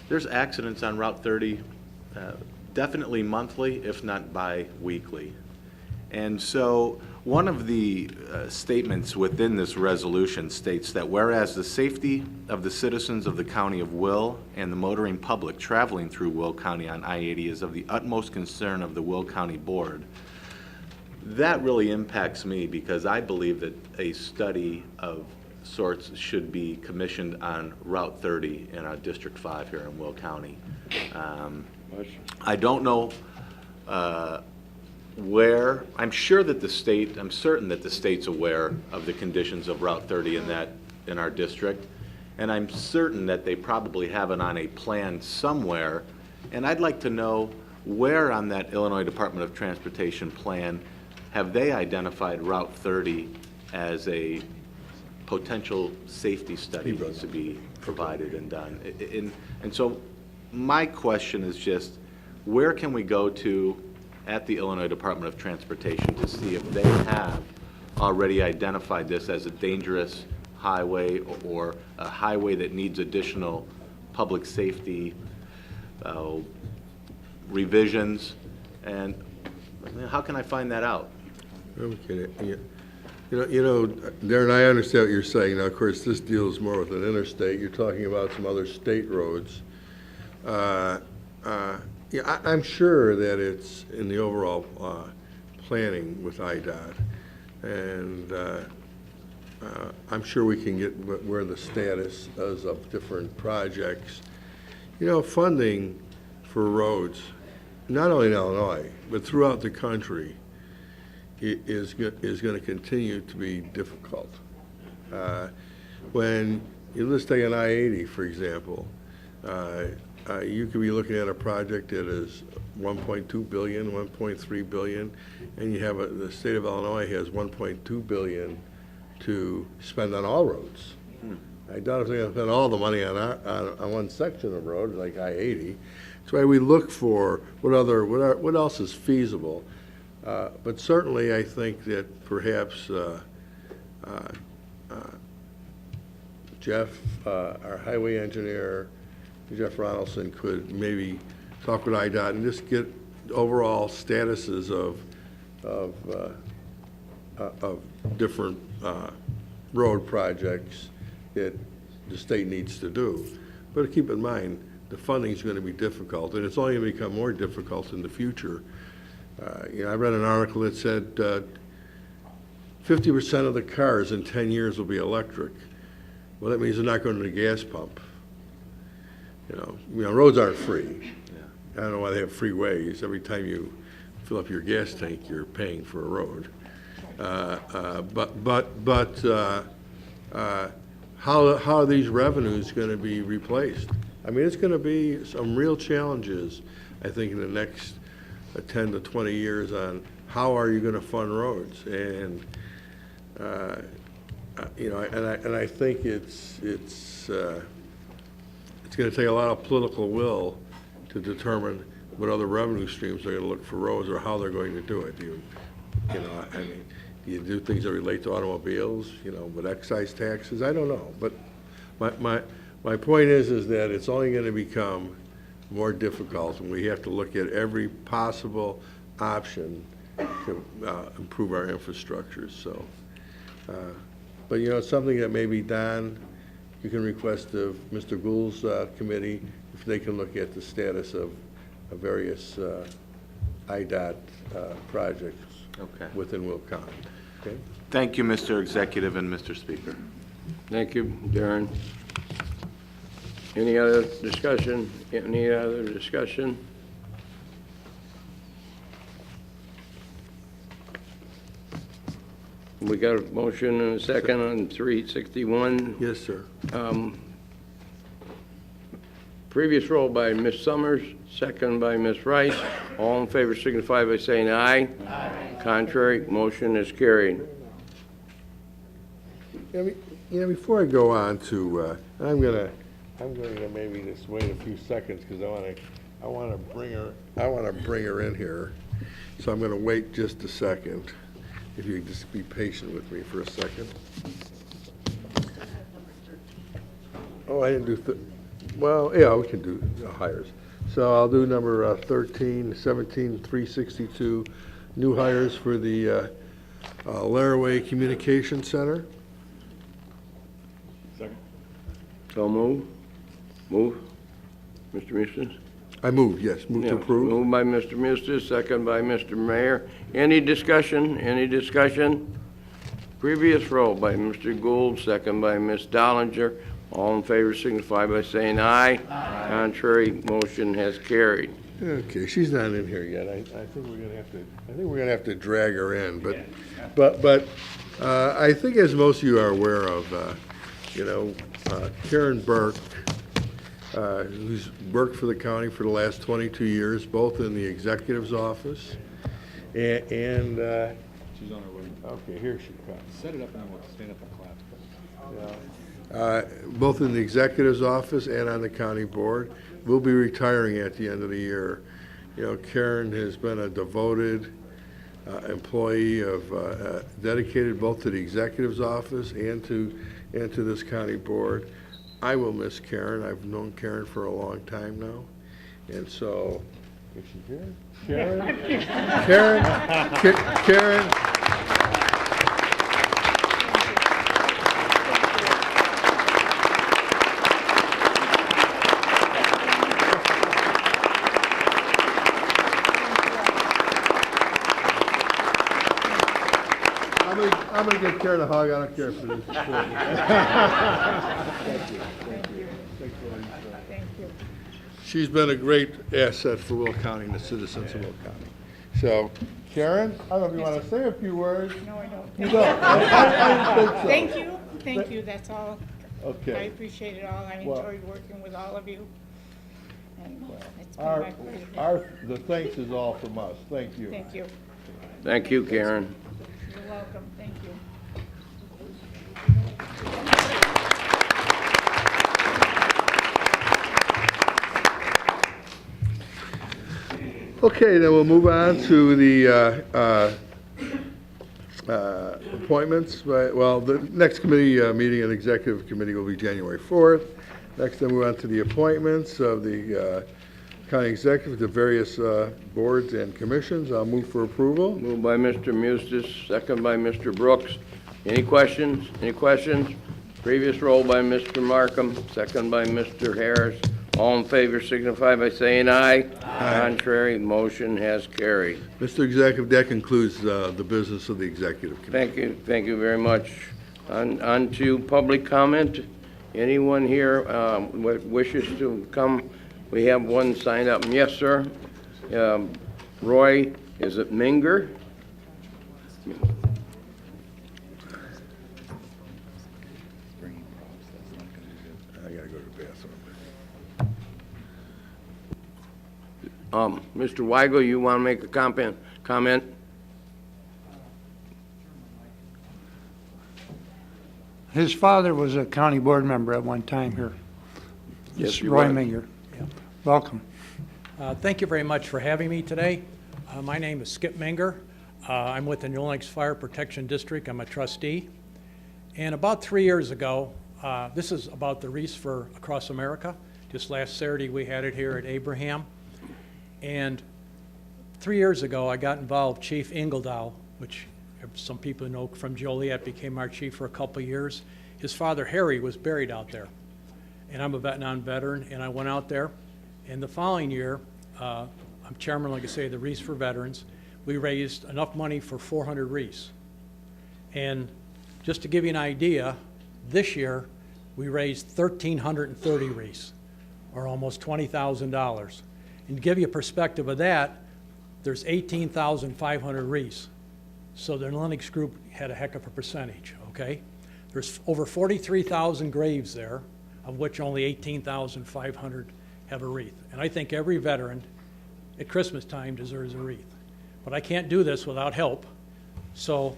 there's accidents on Route 30 definitely monthly, if not bi-weekly. And so one of the statements within this resolution states that whereas the safety of the citizens of the County of Will and the motoring public traveling through Will County on I-80 is of the utmost concern of the Will County Board. That really impacts me because I believe that a study of sorts should be commissioned on Route 30 in our District 5 here in Will County. I don't know where, I'm certain that the state's aware of the conditions of Route 30 in our district, and I'm certain that they probably have it on a plan somewhere, and I'd like to know where on that Illinois Department of Transportation plan have they identified Route 30 as a potential safety study needs to be provided and done. And so my question is just, where can we go to at the Illinois Department of Transportation to see if they have already identified this as a dangerous highway or a highway that needs additional public safety revisions? And how can I find that out? Okay. You know, Darren, I understand what you're saying. Now, of course, this deals more with an interstate. You're talking about some other state roads. Yeah, I'm sure that it's in the overall planning with IDOT, and I'm sure we can get where the status is of different projects. You know, funding for roads, not only in Illinois, but throughout the country, is going to continue to be difficult. When let's take an I-80, for example, you could be looking at a project that is $1.2 billion, $1.3 billion, and you have the state of Illinois has $1.2 billion to spend on all roads. I doubt if they're going to spend all the money on one section of road like I-80. That's why we look for what else is feasible. But certainly, I think that perhaps Jeff, our highway engineer, Jeff Ronaldson, could maybe talk with IDOT and just get overall statuses of different road projects that the state needs to do. But keep in mind, the funding is going to be difficult, and it's only going to become more difficult in the future. You know, I read an article that said 50% of the cars in 10 years will be electric. Well, that means they're not going to the gas pump. You know, roads aren't free. I don't know why they have freeways. Every time you fill up your gas tank, you're paying for a road. How are these revenues going to be replaced? I mean, it's going to be some real challenges, I think, in the next 10 to 20 years on how are you going to fund roads. And you know, and I think it's going to take a lot of political will to determine what other revenue streams they're going to look for roads or how they're going to do it. You know, I mean, do you do things that relate to automobiles, you know, with excise taxes? I don't know. But my point is that it's only going to become more difficult, and we have to look at every possible option to improve our infrastructure. So, but you know, it's something that maybe Don, you can request of Mr. Gould's committee if they can look at the status of various IDOT projects within Will County. Okay. Thank you, Mr. Executive and Mr. Speaker. Thank you, Darren. Any other discussion? Any other discussion? We got a motion and a second on 361. Yes, sir. Previous roll by Ms. Summers, second by Ms. Rice. All in favor signify by saying aye. Aye. Contrary, motion is carried. Before I go on to, I'm going to maybe just wait a few seconds because I want to bring her in here. So I'm going to wait just a second. If you could just be patient with me for a second. Oh, I didn't do, well, yeah, we can do hires. So I'll do number 13, 17, 362, new hires for the Laraway Communication Center. Second. So move. Move. Mr. Mustis? I move, yes, move to approve. Moved by Mr. Mustis, second by Mr. Mayor. Any discussion? Any discussion? Previous roll by Mr. Gould, second by Ms. Dollinger. All in favor signify by saying aye. Aye. Contrary, motion has carried. Okay, she's not in here yet. I think we're gonna have to drag her in, but I think as most of you are aware of, Karen Burke, who's worked for the county for the last 22 years, both in the executive's office and she's on her way. Okay, here she comes. Set it up and then we'll stand up and clap. Both in the executive's office and on the county board. Will be retiring at the end of the year. Karen has been a devoted employee of, dedicated both to the executive's office and to this county board. I will miss Karen. I've known Karen for a long time now. And so, is she here? Karen? Karen? I'm going to give Karen a hug. I don't care if it is. Thank you. Thank you. She's been a great asset for Will County and the citizens of Will County. So, Karen, I don't know if you want to say a few words. No, I don't. You don't? I think so. Thank you. Thank you. That's all. Okay. I appreciate it all. I enjoyed working with all of you. And it's been Our, my pleasure. the thanks is all from us. Thank you. Thank you. Thank you, Karen. You're welcome. Thank you. Okay, then we'll move on to the appointments. Well, the next committee meeting and executive committee will be January 4th. Next, then move on to the appointments of the county executive to various boards and commissions. I'll move for approval. Moved by Mr. Mustis, second by Mr. Brooks. Any questions? Any questions? Previous roll by Mr. Markham, second by Mr. Harris. All in favor signify by saying aye. Aye. Contrary, motion has carried. Mr. Executive, that concludes the business of the executive committee. Thank you very much. On to public comment. Anyone here wishes to come? We have one signed up. Yes, sir. Roy, is it Minger? I gotta go to the bathroom. Mr. Weigel, you want to make a comment? His father was a county board member at one time here. Yes, he Roy was. Minger. Yeah. Welcome. Thank you very much for having me today. My name is Skip Minger. I'm with the New Lakes Fire Protection District. I'm a trustee. And about 3 years ago, this is about the wreaths for across America. Just last Saturday, we had it here at Abraham. And 3 years ago, I got involved. Chief Ingledow, which some people know from Joliet, became our chief for a couple of years. His father, Harry, was buried out there. And I'm a Vietnam veteran, and I went out there. And the following year, I'm chairman, like I say, of the Wreaths for Veterans. We raised enough money for 400 wreaths. And just to give you an idea, this year, we raised 1,330 wreaths, or almost $20,000. And to give you a perspective of that, there's 18,500 wreaths. So the Lennox Group had a heck of a percentage, okay? There's over 43,000 graves there, of which only 18,500 have a wreath. And I think every veteran at Christmas time deserves a wreath. But I can't do this without help. So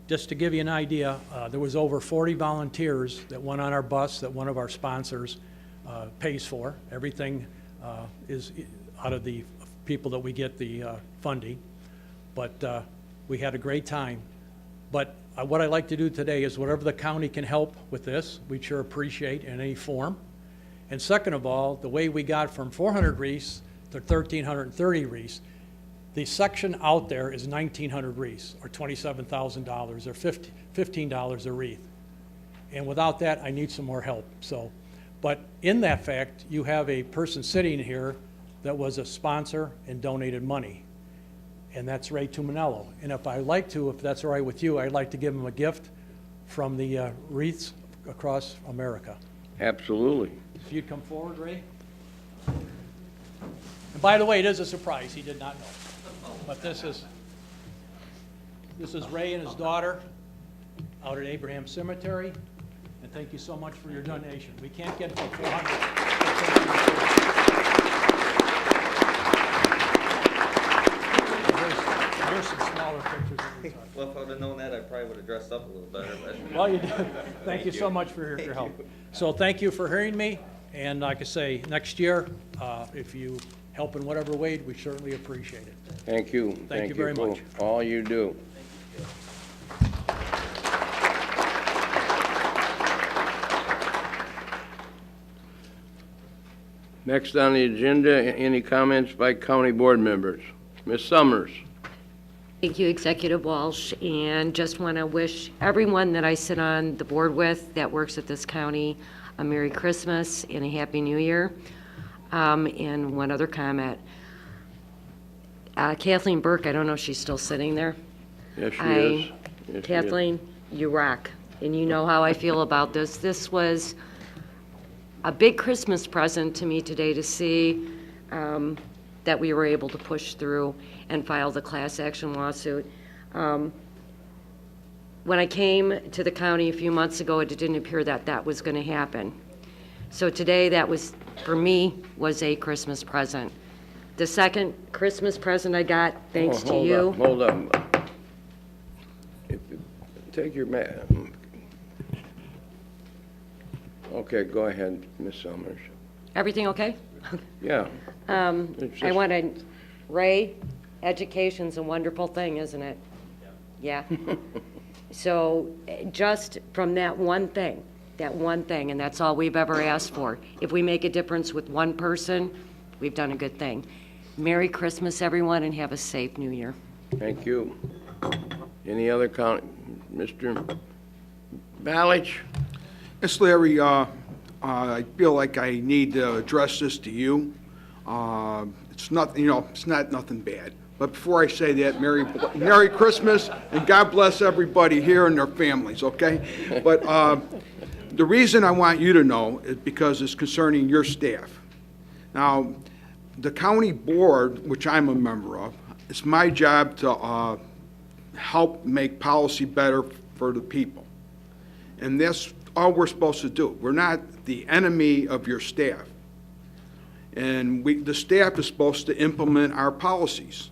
just to give you an idea, there was over 40 volunteers that went on our bus that one of our sponsors pays for. Everything is out of the people that we get the funding. But we had a great time. But what I'd like to do today is whatever the county can help with this, we'd sure appreciate in any form. And second of all, the way we got from 400 wreaths to 1,330 wreaths, the section out there is 1,900 wreaths, or $27,000, or $15 a wreath. And without that, I need some more help. So, but in that fact, you have a person sitting here that was a sponsor and donated money, and that's Ray Tuminello. And if that's all right with you, I'd like to give him a gift from the wreaths across America. Absolutely. If you'd come forward, Ray. And by the way, it is a surprise. He did not know. But this is Ray and his daughter out at Abraham Cemetery. And thank you so much for your donation. We can't get to 400. There's some smaller pictures. Well, if I'd have known that, I probably would have dressed up a little better. But Well, you did. Thank you so much for your help. So thank you for hearing me. And like I say, next year, if you help in whatever way, we certainly appreciate it. Thank you. Thank you very for much. all you do. Next on the agenda, any comments by county board members? Ms. Summers. Thank you, Executive Walsh, and just want to wish everyone that I sit on the board with that works at this county a Merry Christmas and a Happy New Year. And one other comment. Kathleen Burke, I don't know if she's still sitting there. Yes, she is. Yes, she is. Kathleen, you rock, and you know how I feel about this. This was a big Christmas present to me today to see that we were able to push through and file the class action lawsuit. When I came to the county a few months ago, it didn't appear that that was going to happen. So today, that was, for me, was a Christmas present. The second Christmas present I got, thanks to you. Hold on. Take your Okay, go ahead, Ms. Summers. Everything okay? Yeah. I wanted, Ray, education's a wonderful thing, isn't it? Yeah. So just from that one thing, and that's all we've ever asked for. If we make a difference with one person, we've done a good thing. Merry Christmas, everyone, and have a safe New Year. Thank you. Any other comment? Mr. Balich? Yes, Larry, I feel like I need to address this to you. It's not, it's not nothing bad. But before I say that, Merry Christmas, and God bless everybody here and their families, okay? But the reason I want you to know is because it's concerning your staff. Now, the county board, which I'm a member of, it's my job to help make policy better for the people. And that's all we're supposed to do. We're not the enemy of your staff. And the staff is supposed to implement our policies.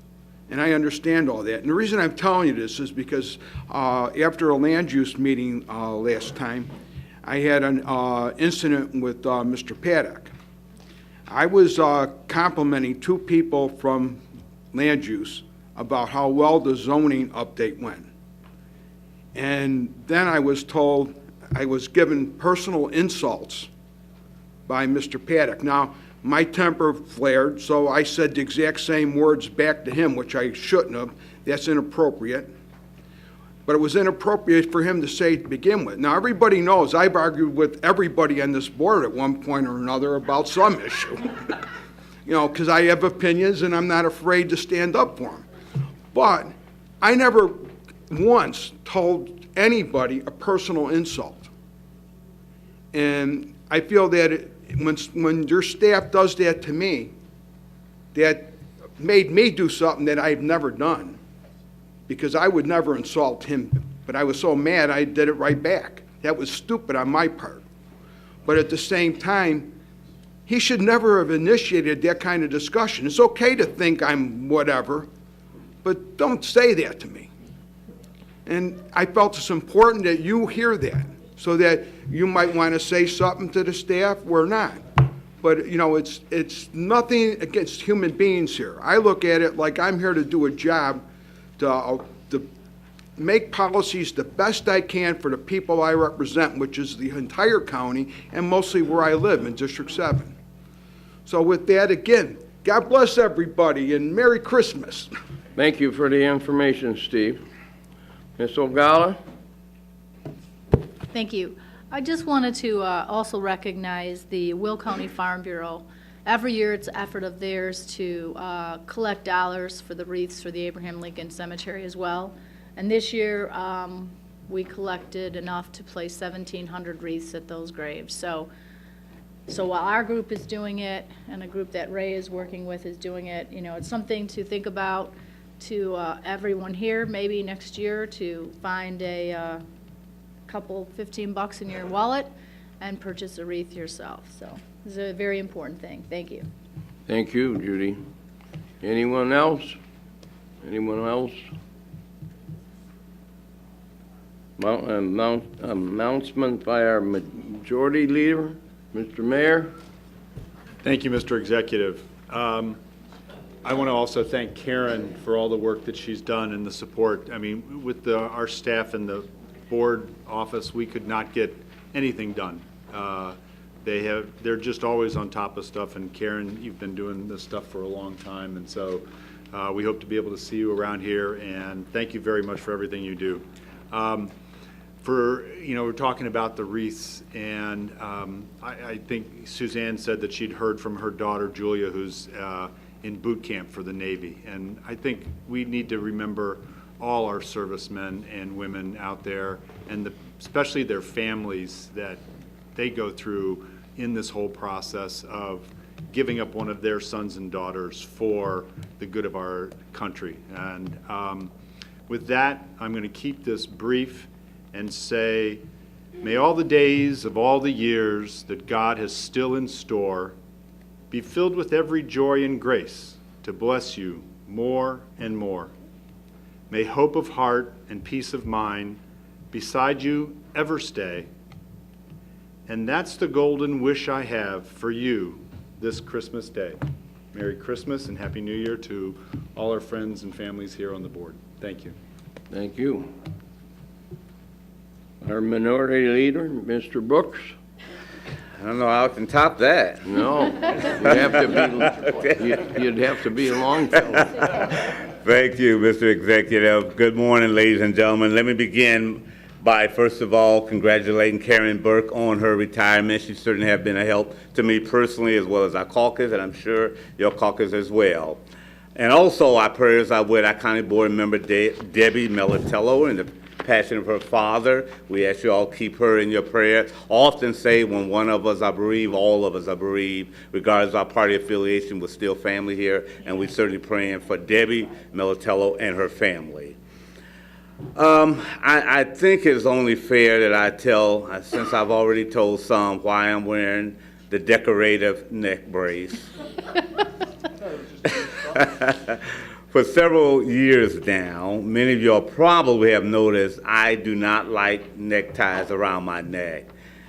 And I understand all that. And the reason I'm telling you this is because after a land use meeting last time, I had an incident with Mr. Paddock. I was complimenting two people from land use about how well the zoning update went. And then I was told I was given personal insults by Mr. Paddock. Now, my temper flared, so I said the exact same words back to him, which I shouldn't have. That's inappropriate. But it was inappropriate for him to say to begin with. Now, everybody knows I've argued with everybody on this board at one point or another about some issue. Because I have opinions and I'm not afraid to stand up for them. But I never once told anybody a personal insult. And I feel that when your staff does that to me, that made me do something that I've never done. because I would never insult him, but I was so mad I did it right back. That was stupid on my part. But at the same time, he should never have initiated that kind of discussion. It's okay to think I'm whatever, but don't say that to me. And I felt it's important that you hear that, so that you might want to say something to the staff. We're not. But, you know, it's nothing against human beings here. I look at it like I'm here to do a job to make policies the best I can for the people I represent, which is the entire county and mostly where I live in District 7. So with that, again, God bless everybody and Merry Christmas. Thank you for the information, Steve. Ms. Ogala? Thank you. I just wanted to also recognize the Will County Farm Bureau. Every year it's an effort of theirs to collect dollars for the wreaths for the Abraham Lincoln Cemetery as well. And this year we collected enough to place 1,700 wreaths at those graves. So while our group is doing it and a group that Ray is working with is doing it, you know, it's something to think about to everyone here, maybe next year, to find a couple $15 in your wallet and purchase a wreath yourself. So it's a very important thing. Thank you. Thank you, Judy. Anyone else? Anyone else? Announcement by our majority leader, Mr. Mayor. Thank you, Mr. Executive. I want to also thank Karen for all the work that she's done and the support. I mean, with our staff in the board office, we could not get anything done. They're just always on top of stuff, and Karen, you've been doing this stuff for a long time, and so we hope to be able to see you around here, and thank you very much for everything you do. We're talking about the wreaths, and I think Suzanne said that she'd heard from her daughter, Julia, who's in boot camp for the Navy. And I think we need to remember all our servicemen and women out there, and especially their families that they go through in this whole process of giving up one of their sons and daughters for the good of our country. And with that, I'm going to keep this brief and say, may all the days of all the years that God has still in store be filled with every joy and grace to bless you more and more. May hope of heart and peace of mind beside you ever stay. And that's the golden wish I have for you this Christmas Day. Merry Christmas and Happy New Year to all our friends and families here on the board. Thank you. Thank you. Our minority leader, Mr. Brooks. I don't know how I can top that. No, you'd have to be Longfellow. Thank you, Mr. Executive. Good morning, ladies and gentlemen. Let me begin by, first of all, congratulating Karen Burke on her retirement. She certainly has been a help to me personally, as well as our caucus, and I'm sure your caucus as well. And also, our prayers are with our county board member, Debbie Melitello, and the passion of her father. We ask you all keep her in your prayers. Often say when one of us are bereaved, all of us are bereaved. Regardless of our party affiliation, we're still family here, and we're certainly praying for Debbie Melitello and her family. I think it's only fair that I tell, since I've already told some, why I'm wearing the decorative neck brace. For several years now, many of you all probably have noticed I do not like neckties around my neck.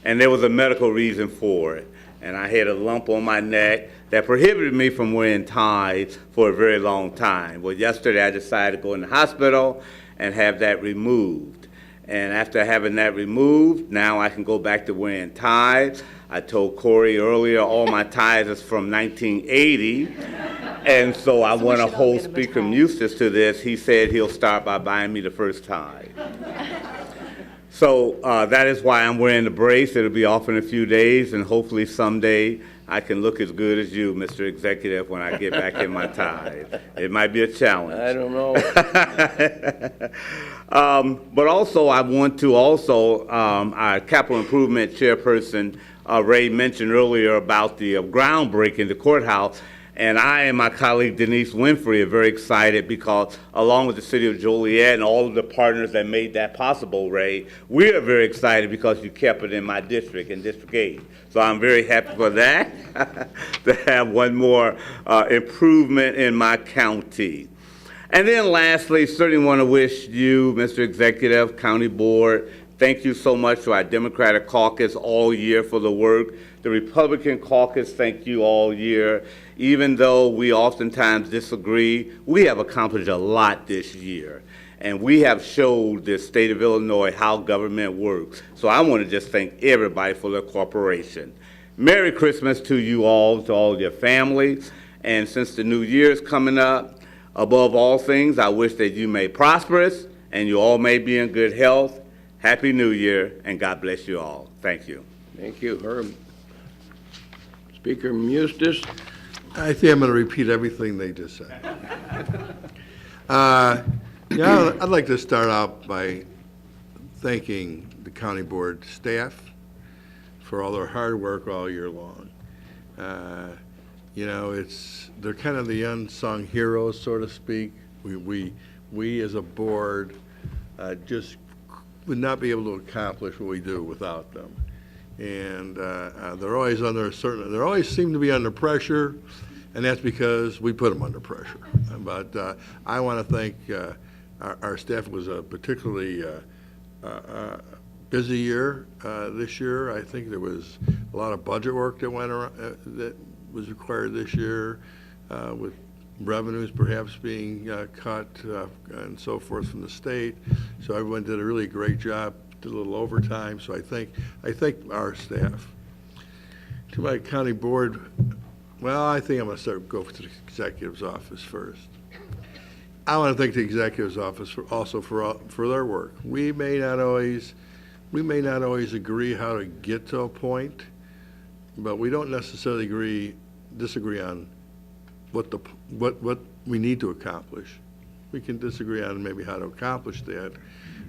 And there was a medical reason for it. And I had a lump on my neck that prohibited me from wearing ties for a very long time. Well, yesterday I decided to go in the hospital and have that removed. And after having that removed, now I can go back to wearing ties. I told Corey earlier all my ties is from 1980. And so I want to hold Speaker Mustis to this. He said he'll start by buying me the first tie. So that is why I'm wearing the brace. It'll be off in a few days, and hopefully someday I can look as good as you, Mr. Executive, when I get back in my tie. It might be a challenge. I don't know. But also, I want to our capital improvement chairperson, Ray, mentioned earlier about the groundbreaking, the courthouse. And I and my colleague Denise Winfrey are very excited because, along with the city of Joliet and all of the partners that made that possible, Ray, we are very excited because you kept it in my district, in District 8. So I'm very happy for that, to have one more improvement in my county. And then lastly, certainly want to wish you, Mr. Executive, County Board, thank you so much to our Democratic caucus all year for the work. The Republican caucus, thank you all year. Even though we oftentimes disagree, we have accomplished a lot this year. And we have showed the state of Illinois how government works. So I want to just thank everybody for their cooperation. Merry Christmas to you all, to all your families. And since the new year is coming up, above all things, I wish that you may prosperous and you all may be in good health. Happy New Year, and God bless you all. Thank you. Thank you, Herb. Speaker Mustis. I think I'm going to repeat everything they just said. Yeah, I'd like to start out by thanking the county board staff for all their hard work all year long. You know, they're kind of the unsung heroes, so to speak. We as a board just would not be able to accomplish what we do without them. And they're always they always seem to be under pressure, and that's because we put them under pressure. But I want to thank our staff. It was a particularly busy year this year. I think there was a lot of budget work that went around, that was required this year, with revenues perhaps being cut and so forth from the state. So everyone did a really great job, did a little overtime. So I thank our staff. To my county board, well, I think I'm going to go to the executive's office first. I want to thank the executive's office for their work. We may not always agree how to get to a point, but we don't necessarily disagree on what we need to accomplish. We can disagree on maybe how to accomplish that,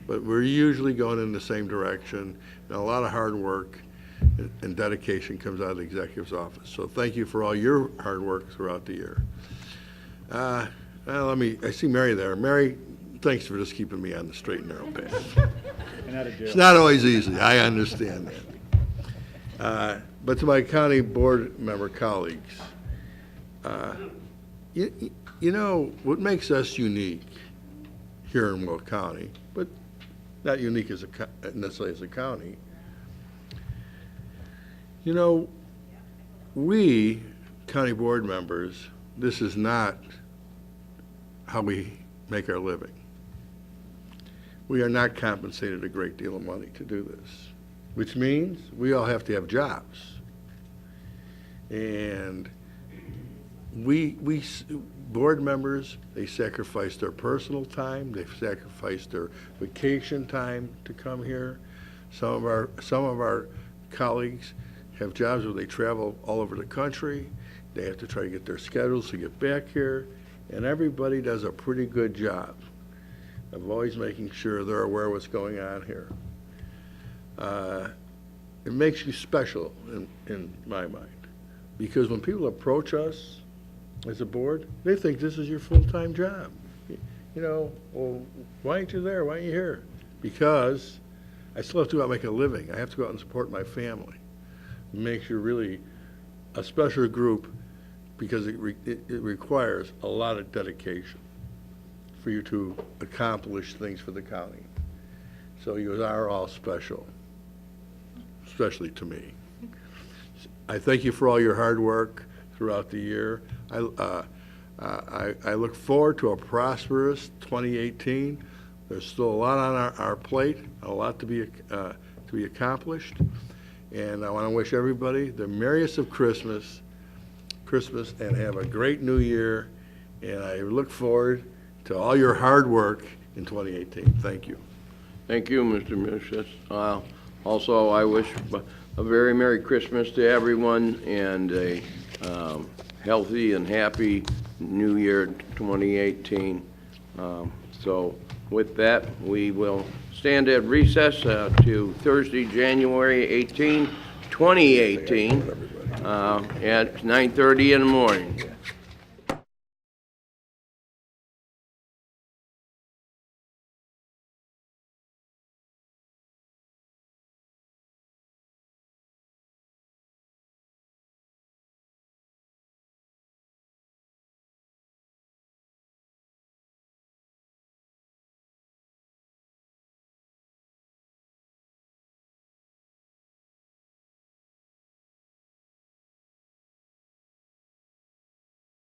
but we're usually going in the same direction, and a lot of hard work and dedication comes out of the executive's office. So thank you for all your hard work throughout the year. I see Mary there. Mary, thanks for just keeping me on the straight and narrow path. It's not always easy, I understand that. But to my county board member colleagues, you know, what makes us unique here in Will County, but not unique necessarily as a county, you know, we county board members, this is not how we make our living. We are not compensated a great deal of money to do this, which means we all have to have jobs. And we board members, they sacrifice their personal time, they sacrifice their vacation time to come here. Some of our colleagues have jobs where they travel all over the country. They have to try to get their schedules to get back here, and everybody does a pretty good job of always making sure they're aware of what's going on here. It makes you special in my mind, because when people approach us as a board, they think this is your full-time job. You know, well, why aren't you there? Why aren't you here? Because I still have to go out and make a living. I have to go out and support my family. It makes you really a special group, because it requires a lot of dedication for you to accomplish things for the county. So you are all special, especially to me. I thank you for all your hard work throughout the year. I look forward to a prosperous 2018. There's still a lot on our plate, a lot to be accomplished, and I want to wish everybody the merriest of Christmas, and have a great New Year. And I look forward to all your hard work in 2018. Thank you. Thank you, Mr. Mustis. Also, I wish a very Merry Christmas to everyone and a healthy and happy New Year 2018. So with that, we will stand at recess to Thursday, January 18, 2018 at 9:30 in the morning.